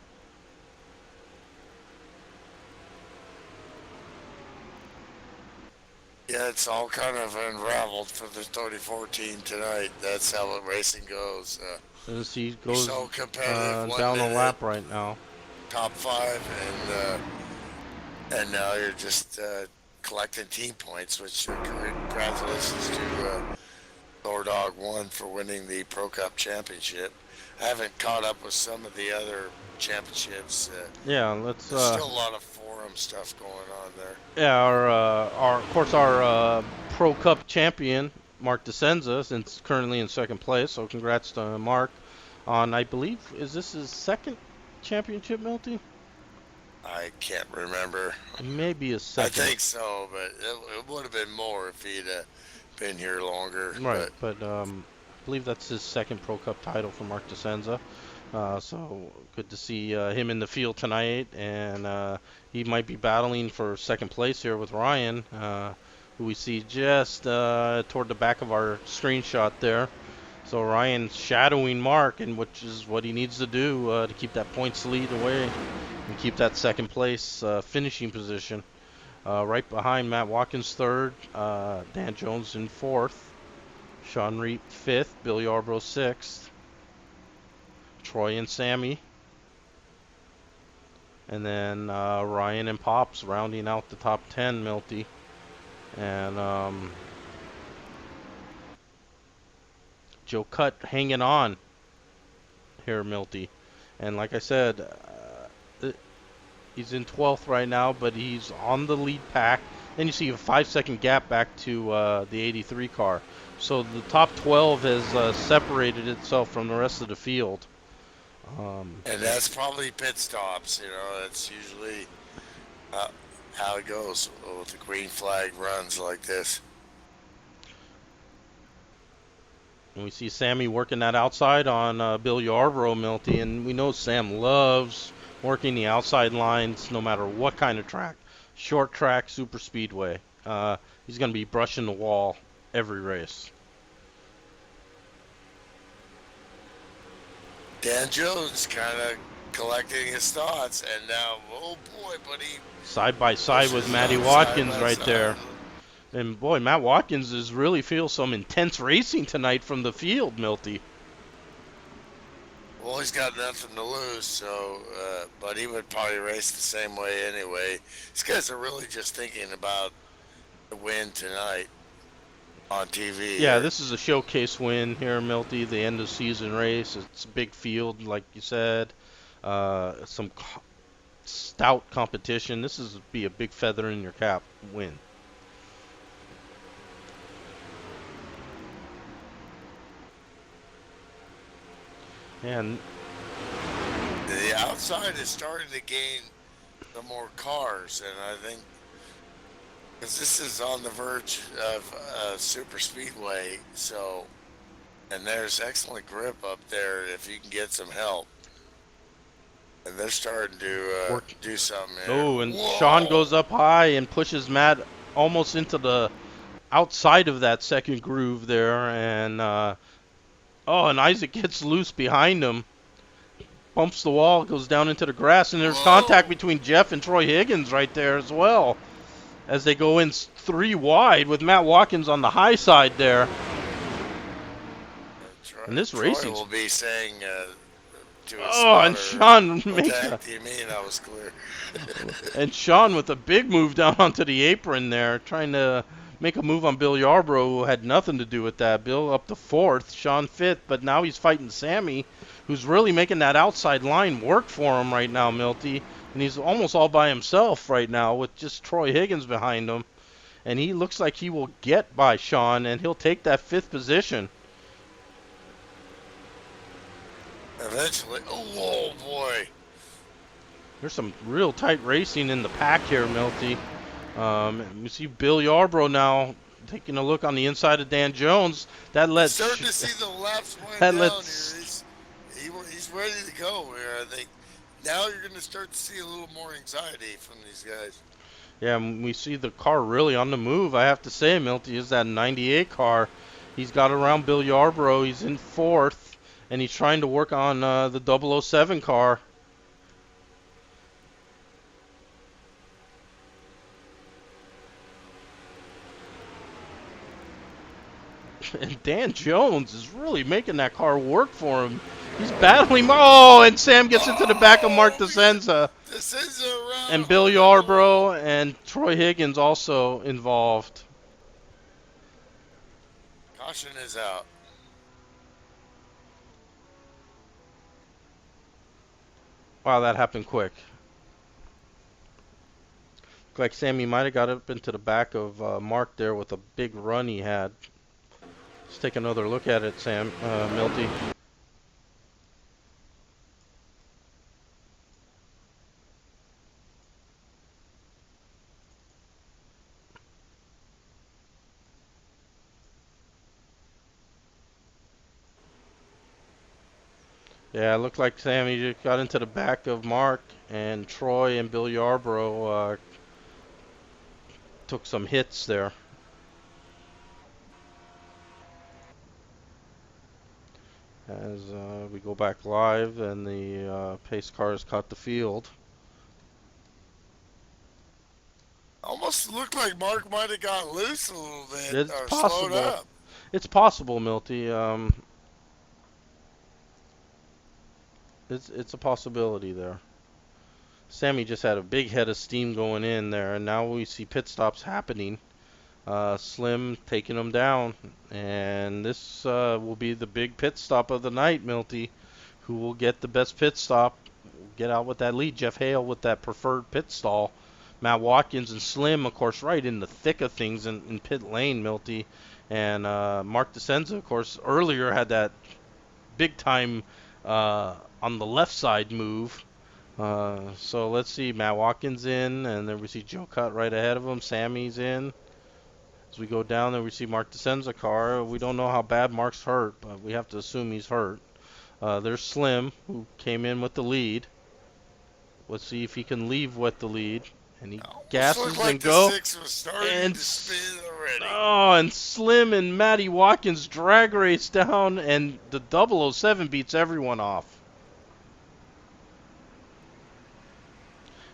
Yeah, it's all kind of unraveled for the 2014 tonight. That's how the racing goes. As he goes so competitive, down the lap right now. Top 5, and now you're just collecting team points, which congratulations to Lord Dog 1 for winning the Pro Cup Championship. I haven't caught up with some of the other championships. Yeah, let's. There's still a lot of 4 some stuff going on there. Yeah, our Pro Cup champion, Mark DeSenza, is currently in second place. So congrats to Mark on, I believe, is this his second championship, Milty? I can't remember. Maybe his I second. think so, but it would have been more if he'd been here longer. Right, but I believe that's his second Pro Cup title for Mark DeSenza. So good to see him in the field tonight, and he might be battling for second place here with Ryan, who we see just toward the back of our screenshot there. So Ryan's shadowing Mark, and which is what he needs to do to keep that points lead away and keep that second place finishing position. Right behind Matt Watkins third, Dan Jones in fourth, Sean Reap fifth, Bill Yarbrough sixth, Troy and Sammy, and then Ryan and Pops rounding out the top 10, Milty. And Joe Cutt hanging on here, Milty. And like I said, he's in 12th right now, but he's on the lead pack. Then you see a 5-second gap back to the 83 car. So the top 12 has separated itself from the rest of the field. And that's probably pit stops. That's usually how it goes with the green flag runs like this. And we see Sammy working that outside on Bill Yarbrough, Milty, and we know Sam loves working the outside lines no matter what kind of track. Short track, super speedway. He's going to be brushing the wall every race. Dan Jones kind of collecting his thoughts, and now, oh boy, buddy. Side by side with Matty Watkins right there. And boy, Matt Watkins is really feels some intense racing tonight from the field, Milty. Well, he's got nothing to lose, so but he would probably race the same way anyway. These guys are really just thinking about the win tonight on TV. Yeah, this is a showcase win here, Milty. The end of season race. It's a big field, like you said. Some stout competition. This is be a big feather in your cap win. And the outside is starting to gain some more cars, and I think because this is on the verge of super speedway, so and there's excellent grip up there if you can get some help. And they're starting to do something here. Oh, and Whoa! Sean goes up high and pushes Matt almost into the outside of that second groove there, and and Isaac gets loose behind him, bumps the wall, goes down into the grass, and there's contact between Jeff and Troy Higgins right there as well, as they go in 3 wide with Matt Watkins on the high side there. And this racing will be saying to his and Sean makes do you mean I was clear? And Sean with a big move down onto the apron there, trying to make a move on Bill Yarbrough, who had nothing to do with that. Bill up to 4th, Sean 5th, but now he's fighting Sammy, who's really making that outside line work for him right now, Milty. And he's almost all by himself right now with just Troy Higgins behind him. And he looks like he will get by Sean, and he'll take that 5th position. Eventually. Oh, boy. There's some real tight racing in the pack here, Milty. We see Bill Yarbrough now taking a look on the inside of Dan Jones. That lets starting to see the laps wind that down lets here. He's ready to go here. I think now you're going to start to see a little more anxiety from these guys. Yeah, we see the car really on the move. I have to say, Milty, is that 98 car. He's got around Bill Yarbrough. He's in 4th, and he's trying to work on the 007 car. And Dan Jones is really making that car work for him. He's battling. Oh, and Sam gets into the back of Mark DeSenza. And Bill Yarbrough and Troy Higgins also involved. Caution is out. Wow, that happened quick. Looked like Sammy might have got up into the back of Mark there with a big run he had. Let's take another look at it, Milty. Yeah, it looked like Sammy just got into the back of Mark, and Troy and Bill Yarborough took some hits there. As we go back live, and the pace cars caught the field. Almost looked like Mark might have got loose a little bit It's or slowed possible. up. It's possible, Milty. It's a possibility there. Sammy just had a big head of steam going in there, and now we see pit stops happening. Slim taking him down, and this will be the big pit stop of the night, Milty. Who will get the best pit stop? Get out with that lead. Jeff Hale with that preferred pit stall. Matt Watkins and Slim, of course, right in the thick of things in pit lane, Milty. And Mark DeSenza, of course, earlier had that big time on the left side move. So let's see, Matt Watkins in, and then we see Joe Cutt right ahead of him. Sammy's in. As we go down there, we see Mark DeSenza car. We don't know how bad Mark's hurt, but we have to assume he's hurt. There's Slim, who came in with the lead. Let's see if he can leave with the lead. And he gasses Looked like and go. The 6 was starting And to spin already. Oh, and Slim and Matty Watkins drag race down, and the 007 beats everyone off.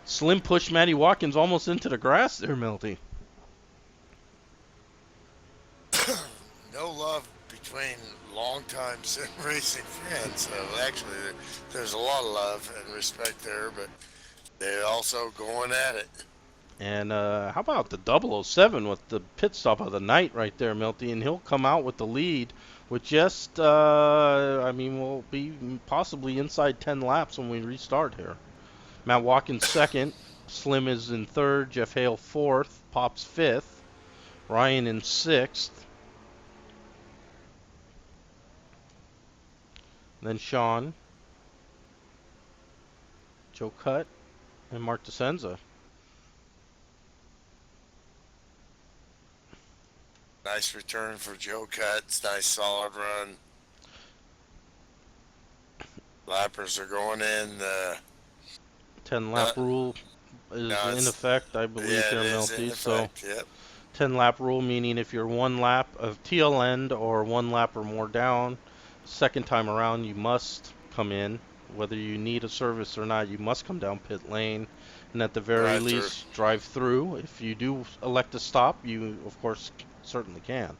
Slim pushed Matty Watkins almost into the grass there, Milty. No love between longtime sim racing fans. So actually, there's a lot of love and respect there, but they're also going at it. And how about the 007 with the pit stop of the night right there, Milty? And he'll come out with the lead with just, we'll be possibly inside 10 laps when we restart here. Matt Watkins second, Slim is in third, Jeff Hale fourth, Pop's fifth, Ryan in sixth, then Sean, Joe Cutt, and Mark DeSenza. Nice return for Joe Cutt. Nice solid run. Lappers are going in. 10-lap rule is in effect, I believe, here, Milty. So, yep. 10-lap rule meaning if you're one lap of tail end or one lap or more down, second time around you must come in. Whether you need a service or not, you must come down pit lane, and at the very least drive through. If you do elect to stop, you of course certainly can.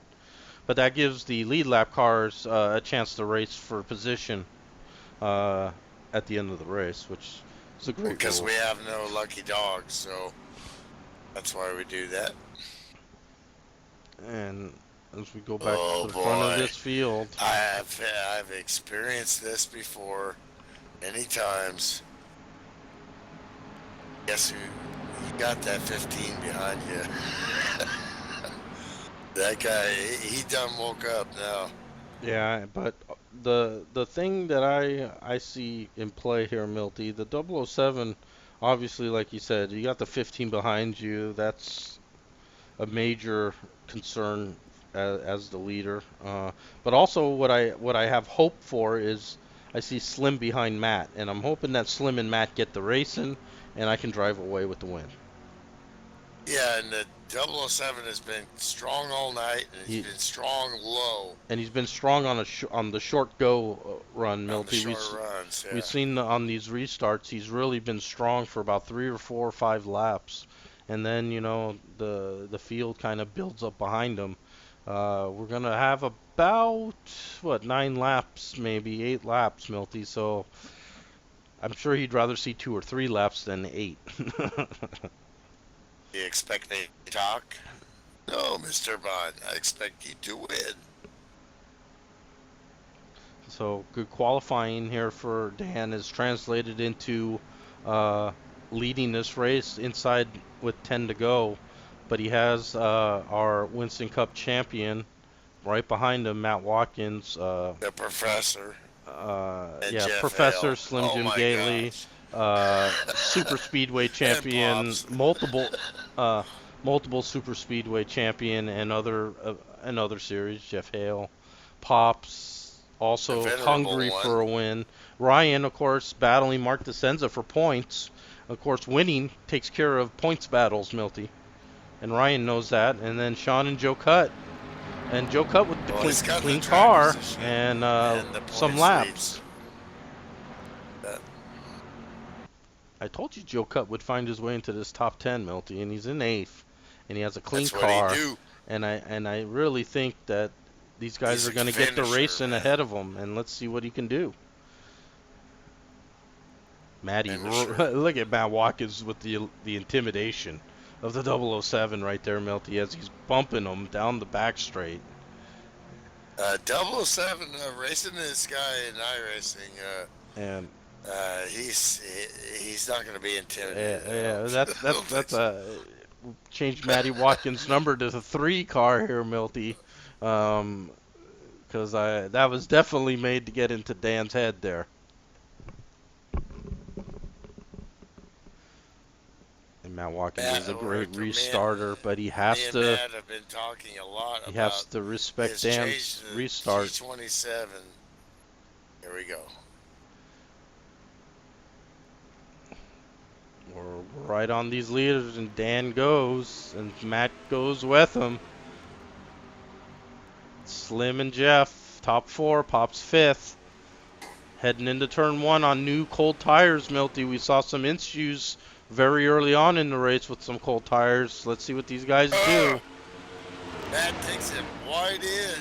But that gives the lead lap cars a chance to race for position at the end of the race, which is a great rule. Because we have no lucky dogs, so that's why we do that. And as we go back to the front of this field, I've experienced this before many times. Guess who got that 15 behind you? That guy, he done woke up now. Yeah, but the thing that I see in play here, Milty, the 007, obviously, like you said, you got the 15 behind you. That's a major concern as the leader. But also, what I have hope for is I see Slim behind Matt, and I'm hoping that Slim and Matt get the racing, and I can drive away with the win. Yeah, and the 007 has been strong all night, and he's been strong low. And he's been strong on the short go run, Milty. We've seen on these restarts, he's really been strong for about 3 or 4 or 5 laps. And then, the field kind of builds up behind him. We're going to have about, 9 laps, maybe 8 laps, Milty. So I'm sure he'd rather see 2 or 3 laps than 8. You expect me to talk? No, Mr. Bond. I expect you to win. So good qualifying here for Dan is translated into leading this race inside with 10 to go, but he has our Winston Cup champion right behind him, Matt Watkins. The professor and Yeah, Jeff Professor Hale. Slim Oh Jim my Gately, gosh. super speedway And champion, Pops. multiple super speedway champion, and other series. Jeff Hale, Pops, The also venerable hungry for a one. win. Ryan, of course, battling Mark DeSenza for points. Of course, winning takes care of points battles, Milty, and Ryan knows that. And then Sean and Joe Cutt. And Joe Cutt with the Well, he's got the clean track car position and and the some points laps. leads. Uh, I told you Joe Cutt would find his way into this top 10, Milty, and he's in 8th, and he has a clean that's what car, he do. and I really think that these guys He's are a going to get the finisher, racing man. ahead of him, and let's see what he can do. Matty, Finisher. look at Matt Watkins with the intimidation of the 007 right there, Milty, as he's bumping him down the back straight. 007 racing this guy in iRacing. And He's not going to be intimidated. that's changed Matty Watkins' number to the 3 car here, Milty, because that was definitely made to get into Dan's head there. And Matt Watkins is a great restarter, but he has me and to Matt have been talking a lot he about has to respect his Dan's change to the restart. G27. Here we go. We're right on these leaders, and Dan goes, and Matt goes with him. Slim and Jeff, top 4, Pop's 5th. Heading into turn 1 on new cold tires, Milty. We saw some issues very early on in the race with some cold tires. Let's see what these guys do. Matt takes it wide in.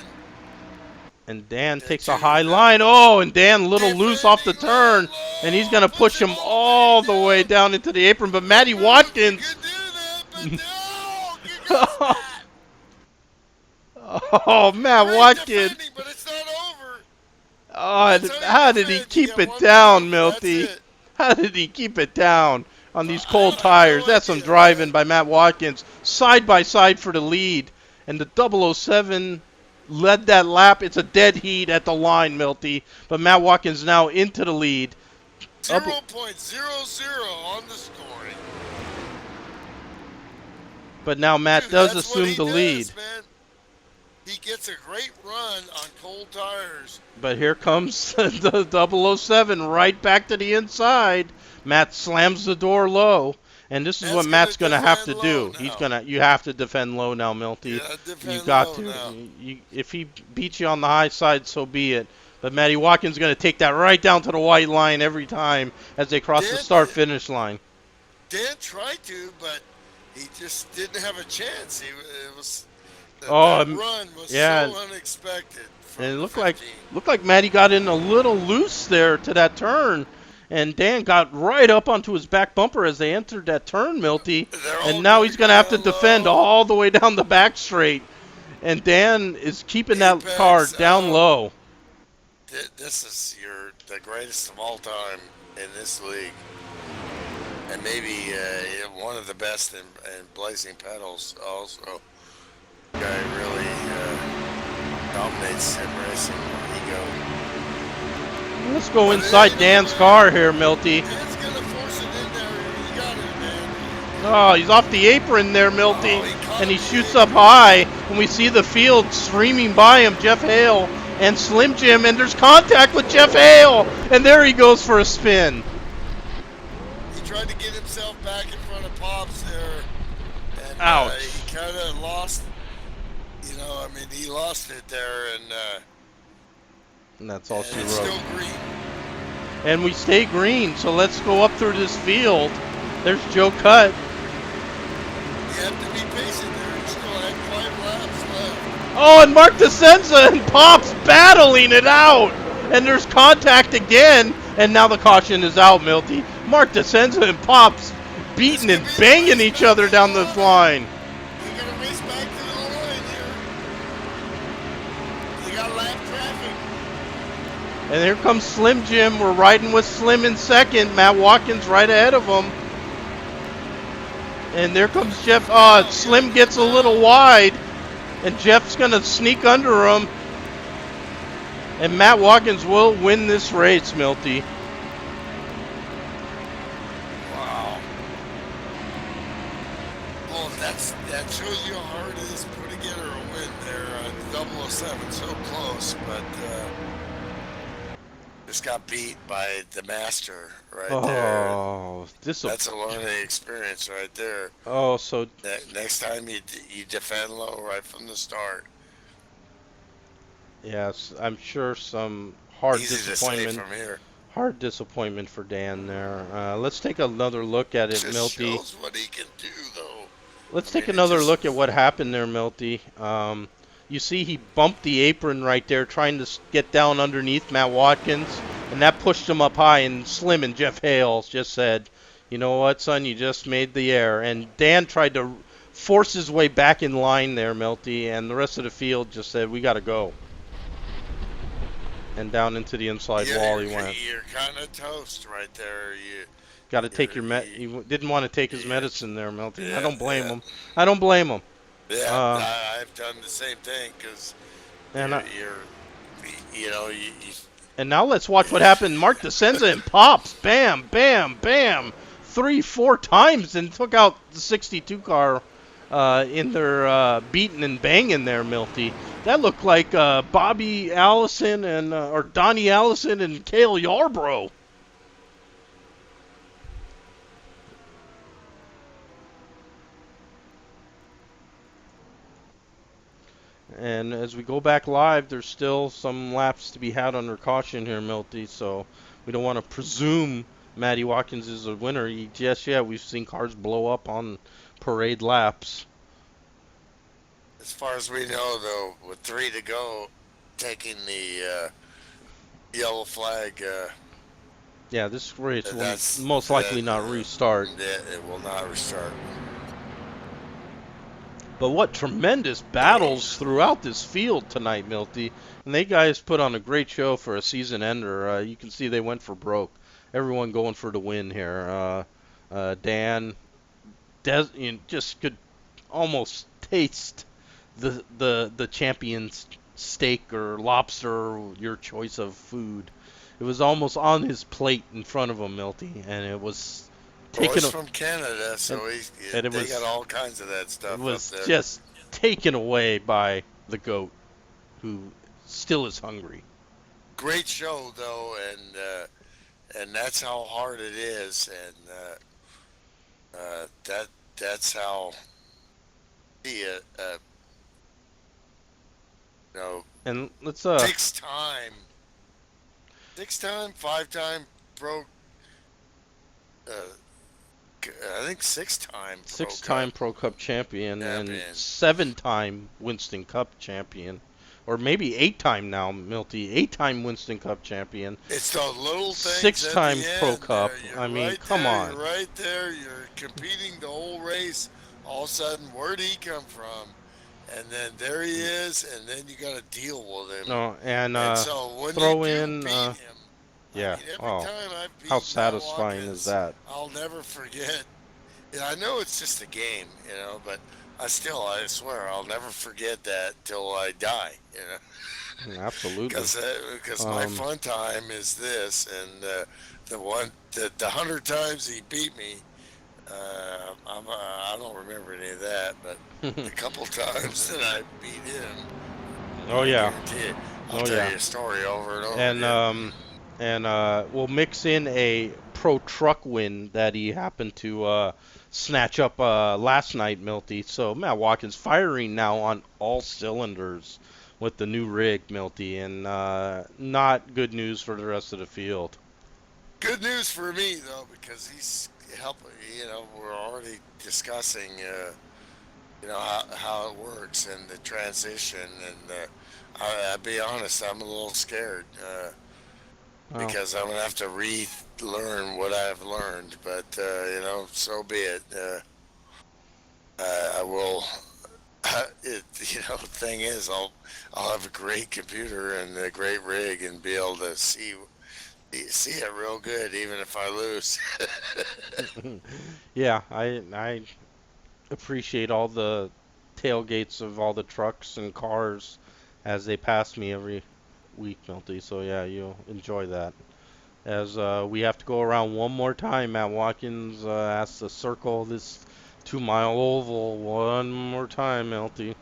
And Dan takes a high line. Oh, and Dan a little loose off the turn. And he's going to push him all the way down into the apron. But Matty Watkins. Oh, Matt Watkins. But it's not over. Oh, how did he keep it down, Milty? How did he keep it down on these cold tires? That's some driving by Matt Watkins. Side by side for the lead. And the 007 led that lap. It's a dead heat at the line, Milty. But Matt Watkins now into the lead. 0.00 on the scoring. But now Matt does assume the lead. Man. He gets a great run on cold tires. But here comes the 007 right back to the inside. Matt slams the door low. And this is what Matt's going to have to do. You have to defend low now, Milty. You got to. If he beats you on the high side, so be it. But Matty Watkins is going to take that right down to the white line every time as they cross the start-finish line. Dan tried to, but he just didn't have a chance. That run was so unexpected. And it looked like Matty got in a little loose there to that turn. And Dan got right up onto his back bumper as they entered that turn, Milty. And now he's going to have to defend all the way down the back straight. And Dan is keeping that car down low. This is the greatest of all time in this league. And maybe one of the best in Blazing Pedals also. The guy really dominates sim racing. Let's go inside Dan's car here, Milty. Dan's gonna force it in there. You got it, man. Oh, he's off the apron there, Milty. And he shoots up high. And we see the field streaming by him, Jeff Hale and Slim Jim. And there's contact with Jeff Hale. And there he goes for a spin. He tried to get himself back in front of Pops there. And, ouch. He kind of lost, he lost it there. And that's all she wrote. Still green. And we stay green, so let's go up through this field. There's Joe Cutt. You have to be patient there. You still have 5 laps left. Oh, and Mark DeSenza and Pops battling it out. And there's contact again. And now the caution is out, Milty. Mark DeSenza and Pops beating and banging each other down this line. You're going to race back to the line here. You got lap traffic. And here comes Slim Jim. We're riding with Slim in second. Matt Watkins right ahead of him. And there comes Jeff. Oh, Slim gets a little wide, and Jeff's gonna sneak under him. And Matt Watkins will win this race, Milty. Wow. Well, that shows you how hard it is to put together a win there. 007, so close, but just got beat by the master right there. Oh, That's a learning experience right there. Oh, so Next time you defend low right from the start. yes, I'm sure some hard Easy disappointment. to say from here. Hard disappointment for Dan there. Let's take another look at it, Just Milty. shows what he can do, though. Let's take another look at what happened there, Milty. You see he bumped the apron right there trying to get down underneath Matt Watkins, and that pushed him up high, and Slim and Jeff Hales just said, you know what, son, you just made the air. And Dan tried to force his way back in line there, Milty, and the rest of the field just said, we got to go. And down into the inside wall he went. You're kind of toast right there. Got to take your You didn't want to take his medicine there, Milty. Yeah, I don't blame him. I don't blame him. Yeah, I've done the same thing because and you and now let's watch what happened. Mark DeSenza and pops, bam, bam, bam, 3-4 times, and took out the 62 car in their beating and banging there, Milty. That looked like Bobby Allison and or Donnie Allison and Cale Yarbrough. And as we go back live, there's still some laps to be had under caution here, Milty. So we don't want to presume Matty Watkins is a winner. We've seen cars blow up on parade laps. As far as we know, though, with 3 to go, taking the yellow flag. Yeah, this race will most likely not restart. It will not restart. But what tremendous battles throughout this field tonight, Milty. And they guys put on a great show for a season ender. You can see they went for broke. Everyone going for the win here. Dan just could almost taste the champion's steak or lobster, or your choice of food. It was almost on his plate in front of him, Milty, and it was He's from Canada, so they got all kinds of that stuff. It was up there. just taken away by the GOAT, who still is hungry. Great show, though, and that's how hard it is, and that's how And let's 6 time, 5-time pro. I think 6-time. 6-time Pro Cup champion and 7-time Winston Cup champion, or maybe 8-time now, Milty. 8-time Winston Cup champion. It's the little things. 6-time Pro Cup. I mean, come on. You're right there. You're competing the whole race. All of a sudden, where did he come from? And then there he is, and then you got to deal with him. No, and so when throw you in. beat him, Yeah. Every time I've how satisfying is that? I'll never forget. I know it's just a game, but I swear, I'll never forget that till I die, Absolutely. Because my fun time is this, and the 100 times he beat me, I don't remember any of that, but a couple times that I beat him. Oh yeah. I'll tell you a story over and over. And we'll mix in a pro truck win that he happened to snatch up last night, Milty. So Matt Watkins firing now on all cylinders with the new rig, Milty, and not good news for the rest of the field. Good news for me, though, because he's helping. We're already discussing, how it works and the transition. And I'll be honest, I'm a little scared. Because I'm going to have to relearn what I've learned, but, so be it. I will, the thing is, I'll have a great computer and a great rig and be able to see it real good, even if I lose. Yeah, I appreciate all the tailgates of all the trucks and cars as they pass me every week, Milty. So yeah, you'll enjoy that. As we have to go around one more time, Matt Watkins has to circle this 2 mile oval one more time, Milty.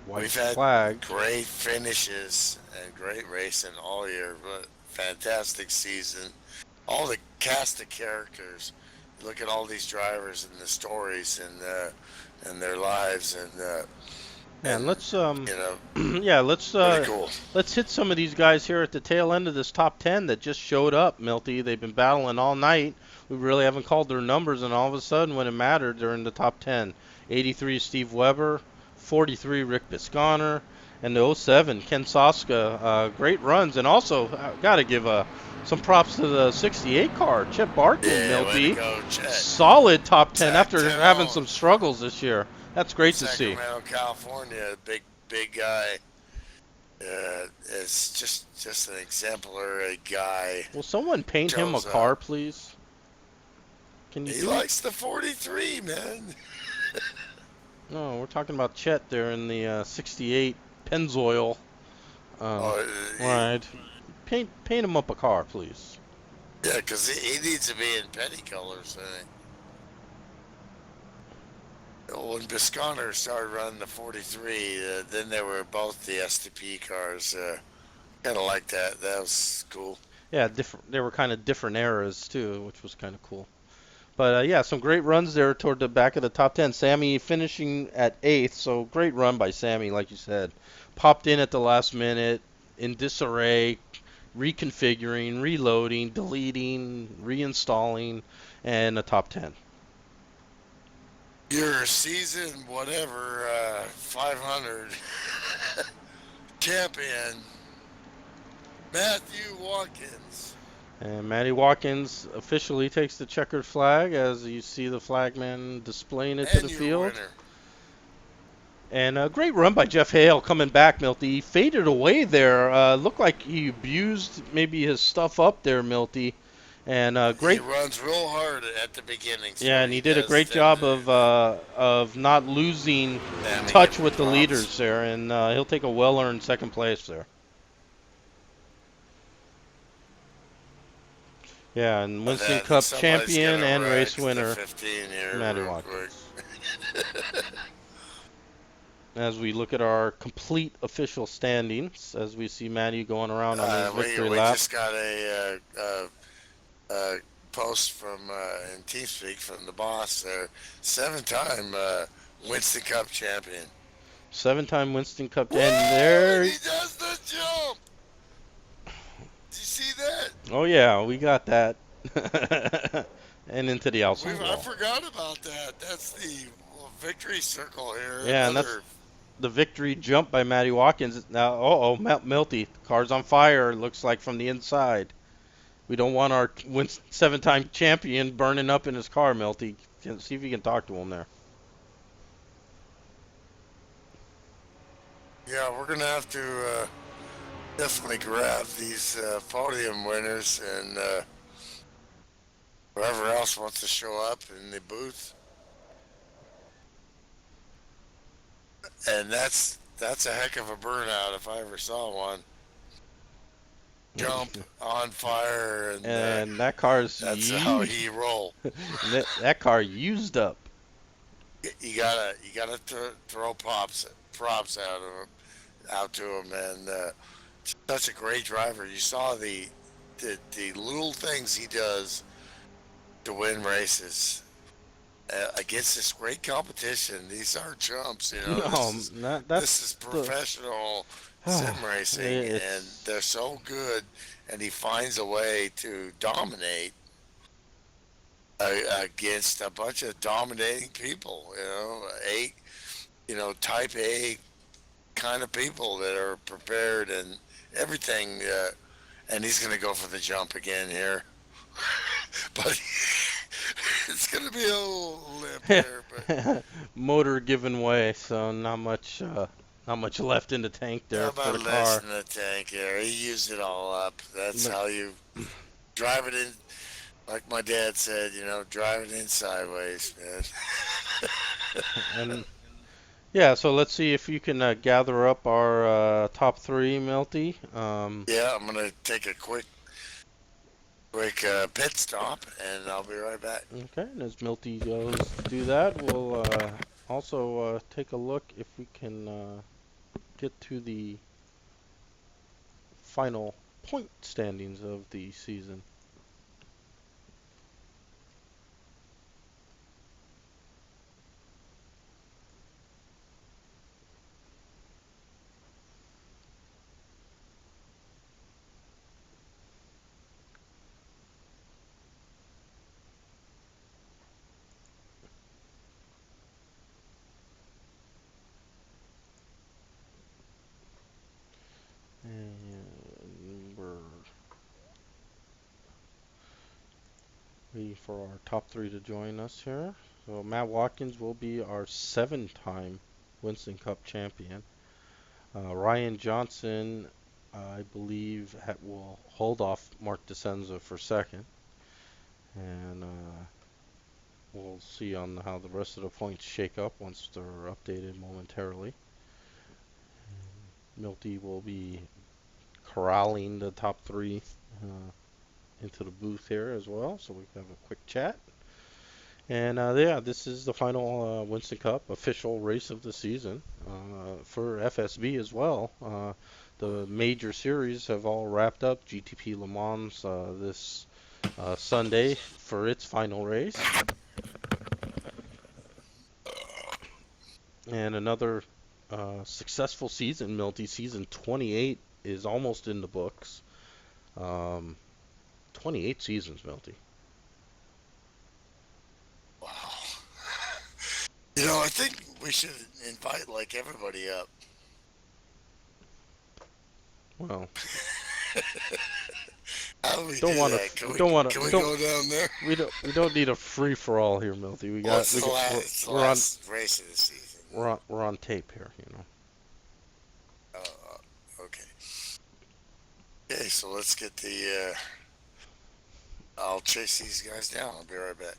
White We've had flag. great finishes and great racing all year, but fantastic season. All the cast of characters. Look at all these drivers and the stories and their lives And let's you know, yeah, let's pretty cool. let's hit some of these guys here at the tail end of this top 10 that just showed up, Milty. They've been battling all night. We really haven't called their numbers, and all of a sudden, when it mattered, they're in the top 10. 83 Steve Weber, 43 Rick Bisconer, and the 07 Ken Soska. Great runs, and also got to give some props to the 68 car, Chip Barkley, Yeah, way to Milty. go, Chet. Solid top 10 after 10 having on. some struggles this year. That's great to see. Sacramento, California, big guy. Is just an exemplary guy. Will someone paint him a Shows car, please? Can you He do it? likes the 43, man. No, we're talking about Chet there in the 68 Pennzoil. Oh, Right. Paint him up a car, please. yeah, because he needs to be in petty colors, I think. When Bisconer started running the 43, then they were both the STP cars. Kind of like that. That was cool. Yeah, different. They were kind of different eras too, which was kind of cool. But yeah, some great runs there toward the back of the top 10. Sammy finishing at 8th, so great run by Sammy, like you said. Popped in at the last minute, in disarray, reconfiguring, reloading, deleting, reinstalling, and a top 10. Your season, whatever, 500 champion, Matthew Watkins. And Matty Watkins officially takes the checkered flag as you see the flagman displaying it to the And your field. winner. And a great run by Jeff Hale coming back, Milty. He faded away there. Looked like he abused maybe his stuff up there, Milty. And great. He runs real hard at the beginning. So Yeah, and he did a great job of not losing touch with the leaders there, and he'll take a well-earned second place there. Yeah, and Winston Cup champion and race winner, Matty Watkins. As we look at our complete official standings, as we see Matty going around on his victory we lap. just got a post from in TeamSpeak from the boss there. 7-time Winston Cup champion. 7-time Winston Cup, and Whoa, there he does the jump. Did you see that? Oh yeah, we got that. And into the outside I wall. forgot about that. That's the victory circle here. Yeah, and that's the victory jump by Matty Watkins. Now, Milty, the car's on fire. It looks like from the inside. We don't want our 7-time champion burning up in his car, Milty. See if you can talk to him there. Yeah, we're gonna have to definitely grab these podium winners and whoever else wants to show up in the booth. And that's a heck of a burnout if I ever saw one. Jump on fire, and that car's that's how he roll. that car used up. You gotta throw props out to him, and such a great driver. You saw the little things he does to win races against this great competition. These are jumps, you know. This is professional sim racing, and they're so good. And he finds a way to dominate against a bunch of dominating people. Type A kind of people that are prepared and everything. And he's going to go for the jump again here. But it's going to be a little limp here. But motor giving way, so not much left in the tank there for the car. Not much in the tank there. He used it all up. That's how you drive it in. Like my dad said, driving in sideways, man. And yeah, so let's see if you can gather up our top three, Milty. Yeah, I'm gonna take a quick pit stop, and I'll be right back. Okay, and as Milty goes to do that, we'll also take a look if we can get to the final point standings of the season. And we're waiting for our top three to join us here. So Matt Watkins will be our 7-time Winston Cup champion. Ryan Johnson, I believe, will hold off Mark DeSenza for second. And we'll see on how the rest of the points shake up once they're updated momentarily. Milty will be corralling the top three into the booth here as well, so we can have a quick chat. And yeah, this is the final Winston Cup official race of the season for FSB as well. The major series have all wrapped up. GTP Le Mans this Sunday for its final race. And another successful season, Milty. Season 28 is almost in the books. 28 seasons, Milty. Wow. I think we should invite like everybody up. Well, How do we don't do want that? to. We don't want to. Can We we don't. go down there? We don't need a free for all here, Milty. Well, it's the We're on last race of the season. we're on tape here, Okay. Okay, so let's get the. I'll chase these guys down. I'll be right back.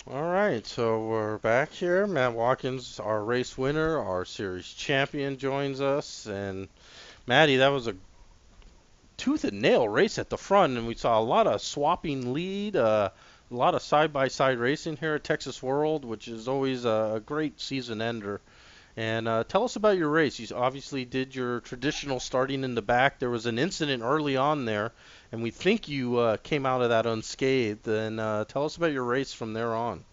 All right, so we're back here. Matt Watkins, our race winner, our series champion, joins us, and Matty, that was a tooth and nail race at the front, and we saw a lot of swapping lead, a lot of side-by-side racing here at Texas World, which is always a great season ender. And tell us about your race. You obviously did your traditional starting in the back. There was an incident early on there, and we think you came out of that unscathed. And tell us about your race from there on.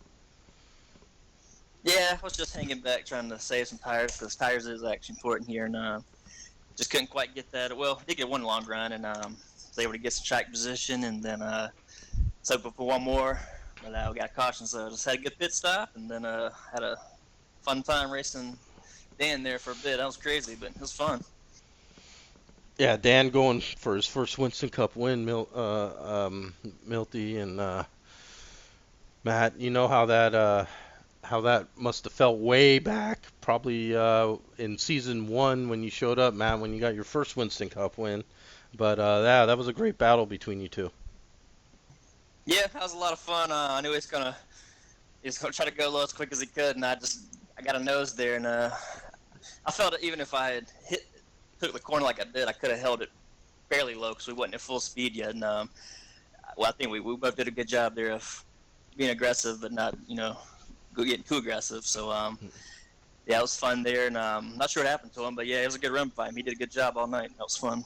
Yeah, I was just hanging back trying to save some tires because tires is actually important here, and just couldn't quite get that. Well, I did get one long run, and was able to get some track position, and then was hoping for one more, but we got caution, so I just had a good pit stop, and then had a fun time racing Dan there for a bit. That was crazy, but it was fun. Yeah, Dan going for his first Winston Cup win, Milty and Matt. You know how that must have felt way back, probably in season one when you showed up, Matt, when you got your first Winston Cup win. But yeah, that was a great battle between you two. Yeah, that was a lot of fun. I knew he was gonna try to go low as quick as he could, and I got a nose there, and I felt that even if I had took the corner like I did, I could have held it fairly low because we wasn't at full speed yet. And well, I think we both did a good job there of being aggressive, but not getting too aggressive. So yeah, it was fun there, and not sure what happened to him, but yeah, it was a good run by him. He did a good job all night. That was fun.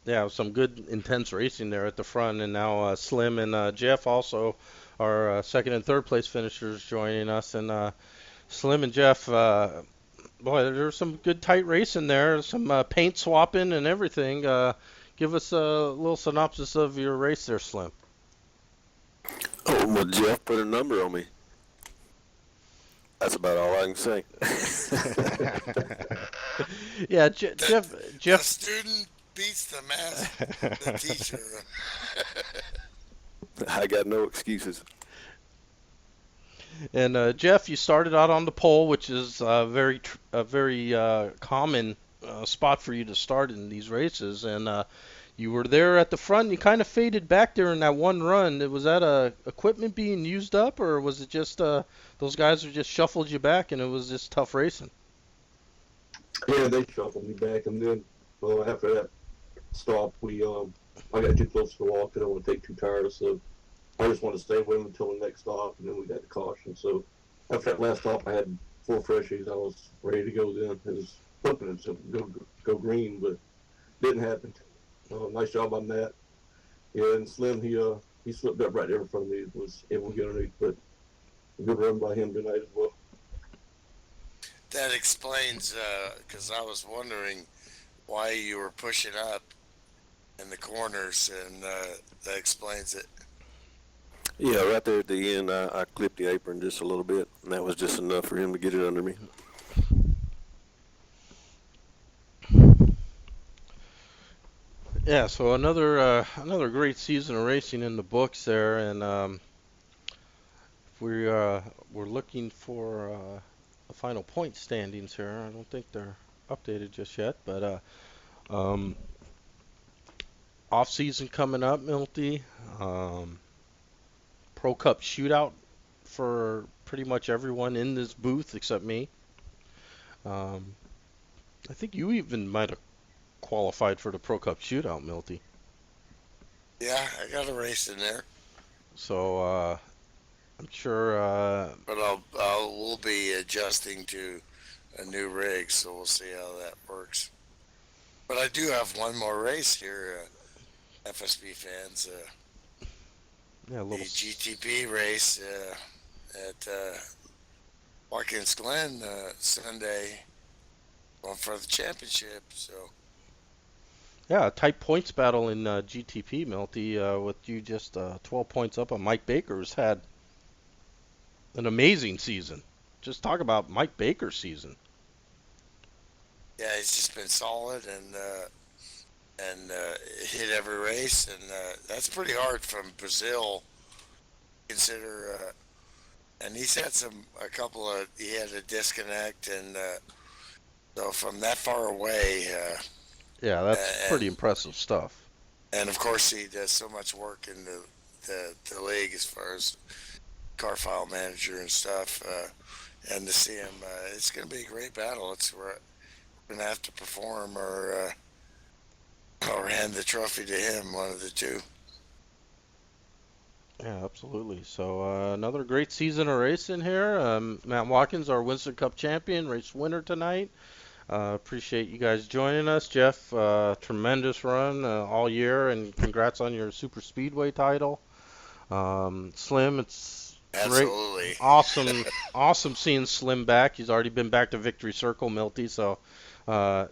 Yeah, some good intense racing there at the front, and now Slim and Jeff also are second and third place finishers joining us. And Slim and Jeff, boy, there's some good tight racing there, some paint swapping and everything. Give us a little synopsis of your race there, Slim. Oh, well, Jeff put a number on me. That's about all I can say. Yeah, The Jeff. student beats the teacher. I got no excuses. And Jeff, you started out on the pole, which is a very common spot for you to start in these races. And you were there at the front. You kind of faded back there in that one run. Was that equipment being used up, or was it just those guys who just shuffled you back and it was just tough racing? Yeah, they shuffled me back, and then after that stop, I got too close to the wall because I want to take two tires, so I just wanted to stay with them until the next stop, and then we got the caution. So after that last stop, I had 4 freshies. I was ready to go then. I was hoping it would go green, but didn't happen. Nice job on that. Yeah, and Slim, he slipped up right there in front of me. Was able to get underneath, but a good run by him tonight as well. That explains, because I was wondering why you were pushing up in the corners, and that explains it. Yeah, right there at the end, I clipped the apron just a little bit, and that was just enough for him to get it under me. Yeah, so another great season of racing in the books there, and we're looking for the final point standings here. I don't think they're updated just yet, but off season coming up, Milty. Pro Cup shootout for pretty much everyone in this booth except me. I think you even might have qualified for the Pro Cup shootout, Milty. Yeah, I got a race in there. So I'm sure. But we'll be adjusting to a new rig, so we'll see how that works. But I do have one more race here, FSB fans. Yeah, a little the GTP race at Watkins Glen Sunday, going for the championship. So yeah, a tight points battle in GTP, Milty, with you just 12 points up on Mike Baker, who's had an amazing season. Just talk about Mike Baker's season. yeah, he's just been solid and hit every race, and that's pretty hard from Brazil. Consider, and he's had he had a disconnect, and so from that far away. Yeah, that's pretty impressive stuff. And of course, he does so much work in the league as far as car file manager and stuff. And to see him, it's going to be a great battle. We're going to have to perform or hand the trophy to him, one of the two. Yeah, absolutely. So another great season of racing here. Matt Watkins, our Winston Cup champion, race winner tonight. Appreciate you guys joining us. Jeff, tremendous run all year, and congrats on your Super Speedway title. Slim, it's Absolutely. great, awesome seeing Slim back. He's already been back to Victory Circle, Milty, so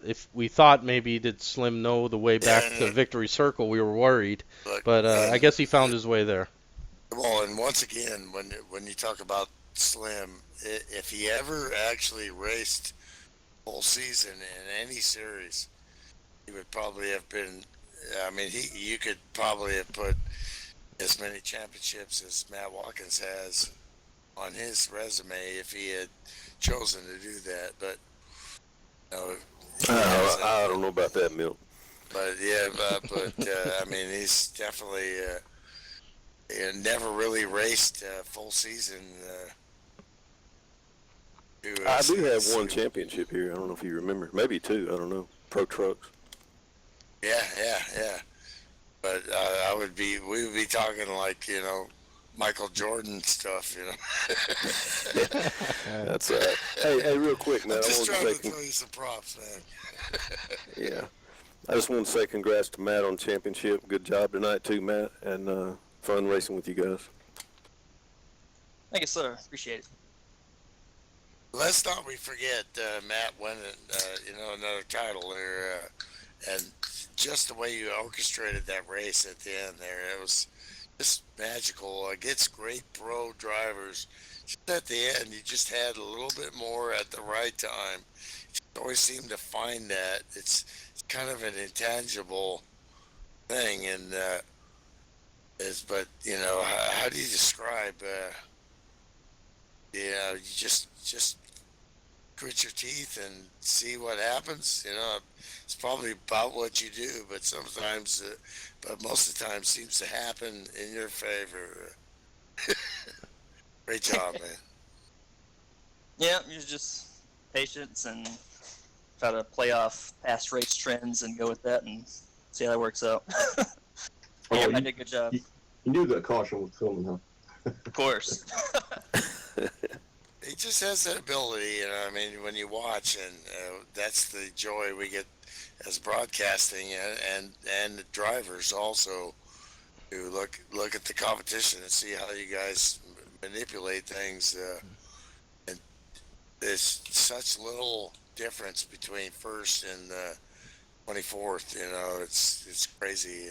if we thought maybe did Slim know the way back to Victory Circle, we were worried. But I guess he found his way there. Well, and once again, when you talk about Slim, if he ever actually raced full season in any series, he would probably have been. I mean, you could probably have put as many championships as Matt Watkins has on his resume if he had chosen to do that. But I don't know about that, Milt. But yeah, but I mean, he's definitely never really raced full season. I do have one championship here. I don't know if you remember. Maybe two. I don't know. Pro Trucks. Yeah. But we would be talking like, Michael Jordan stuff, That's hey, real quick, man. I'm just I trying want to to throw you some props, man. Yeah. I just want to say congrats to Matt on the championship. Good job tonight, too, Matt. And fun racing with you guys. Thank you, sir. Appreciate it. let's not we forget Matt winning, another title there, and just the way you orchestrated that race at the end there, it was just magical. Against great pro drivers, just at the end, you just had a little bit more at the right time. You always seem to find that it's kind of an intangible thing, and but how do you describe? You just grit your teeth and see what happens. It's probably about what you do, but sometimes, but most of the time, seems to happen in your favor. Great job, man. Yeah, you're just patience and try to play off past race trends and go with that and see how that works out. Yeah, I did a good job. You knew that caution was coming, huh? Of course. He just has that ability, I mean, when you watch, and that's the joy we get as broadcasting and the drivers also, to look at the competition and see how you guys manipulate things. And there's such little difference between first and 24th. It's crazy.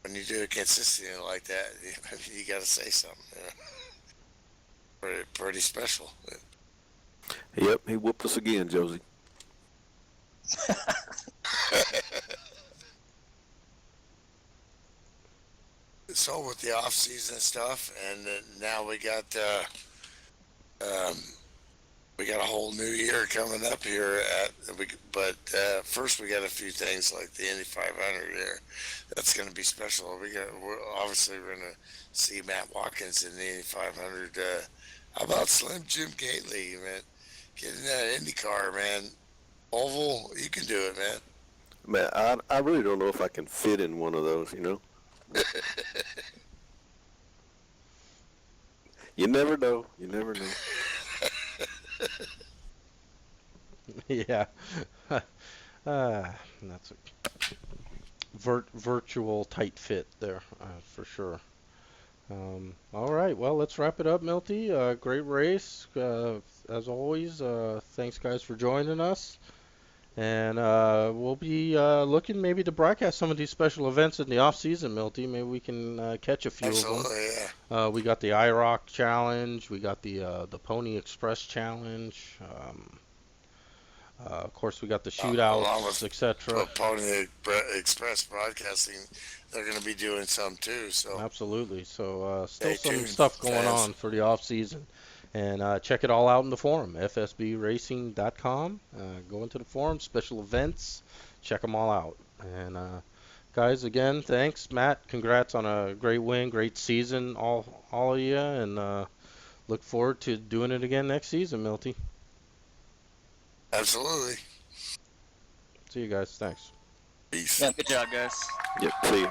When you do it consistently like that, you got to say something. Pretty special. Yep, he whooped us again, Josie. So with the off-season stuff, and now we got a whole new year coming up here. But first we got a few things like the Indy 500 there. That's going to be special. We're going to see Matt Watkins in the Indy 500. How about Slim Jim Gately, man? Get in that Indy car, man. Oval, you can do it, man. Man, I really don't know if I can fit in one of those, You never know. You never know. Yeah. That's a virtual tight fit there, for sure. All right, well, let's wrap it up, Milty. Great race, as always. Thanks, guys, for joining us. And we'll be looking maybe to broadcast some of these special events in the off season, Milty. Maybe we can catch a few Absolutely, of them. yeah. We got the IROC challenge. We got the Pony Express challenge. Of course, we got the Along shootouts, with etc. Pony Express Broadcasting, they're going to be doing some too. So Absolutely. So still Stay some tuned, stuff going fans. on for the off season. And check it all out in the forum, fsbracing.com. Go into the forum, special events, check them all out. And guys, again, thanks, Matt. Congrats on a great win, great season, all of you, and look forward to doing it again next season, Milty. absolutely. See you guys. Thanks. Peace. Yeah, good job, guys. Yep, see you.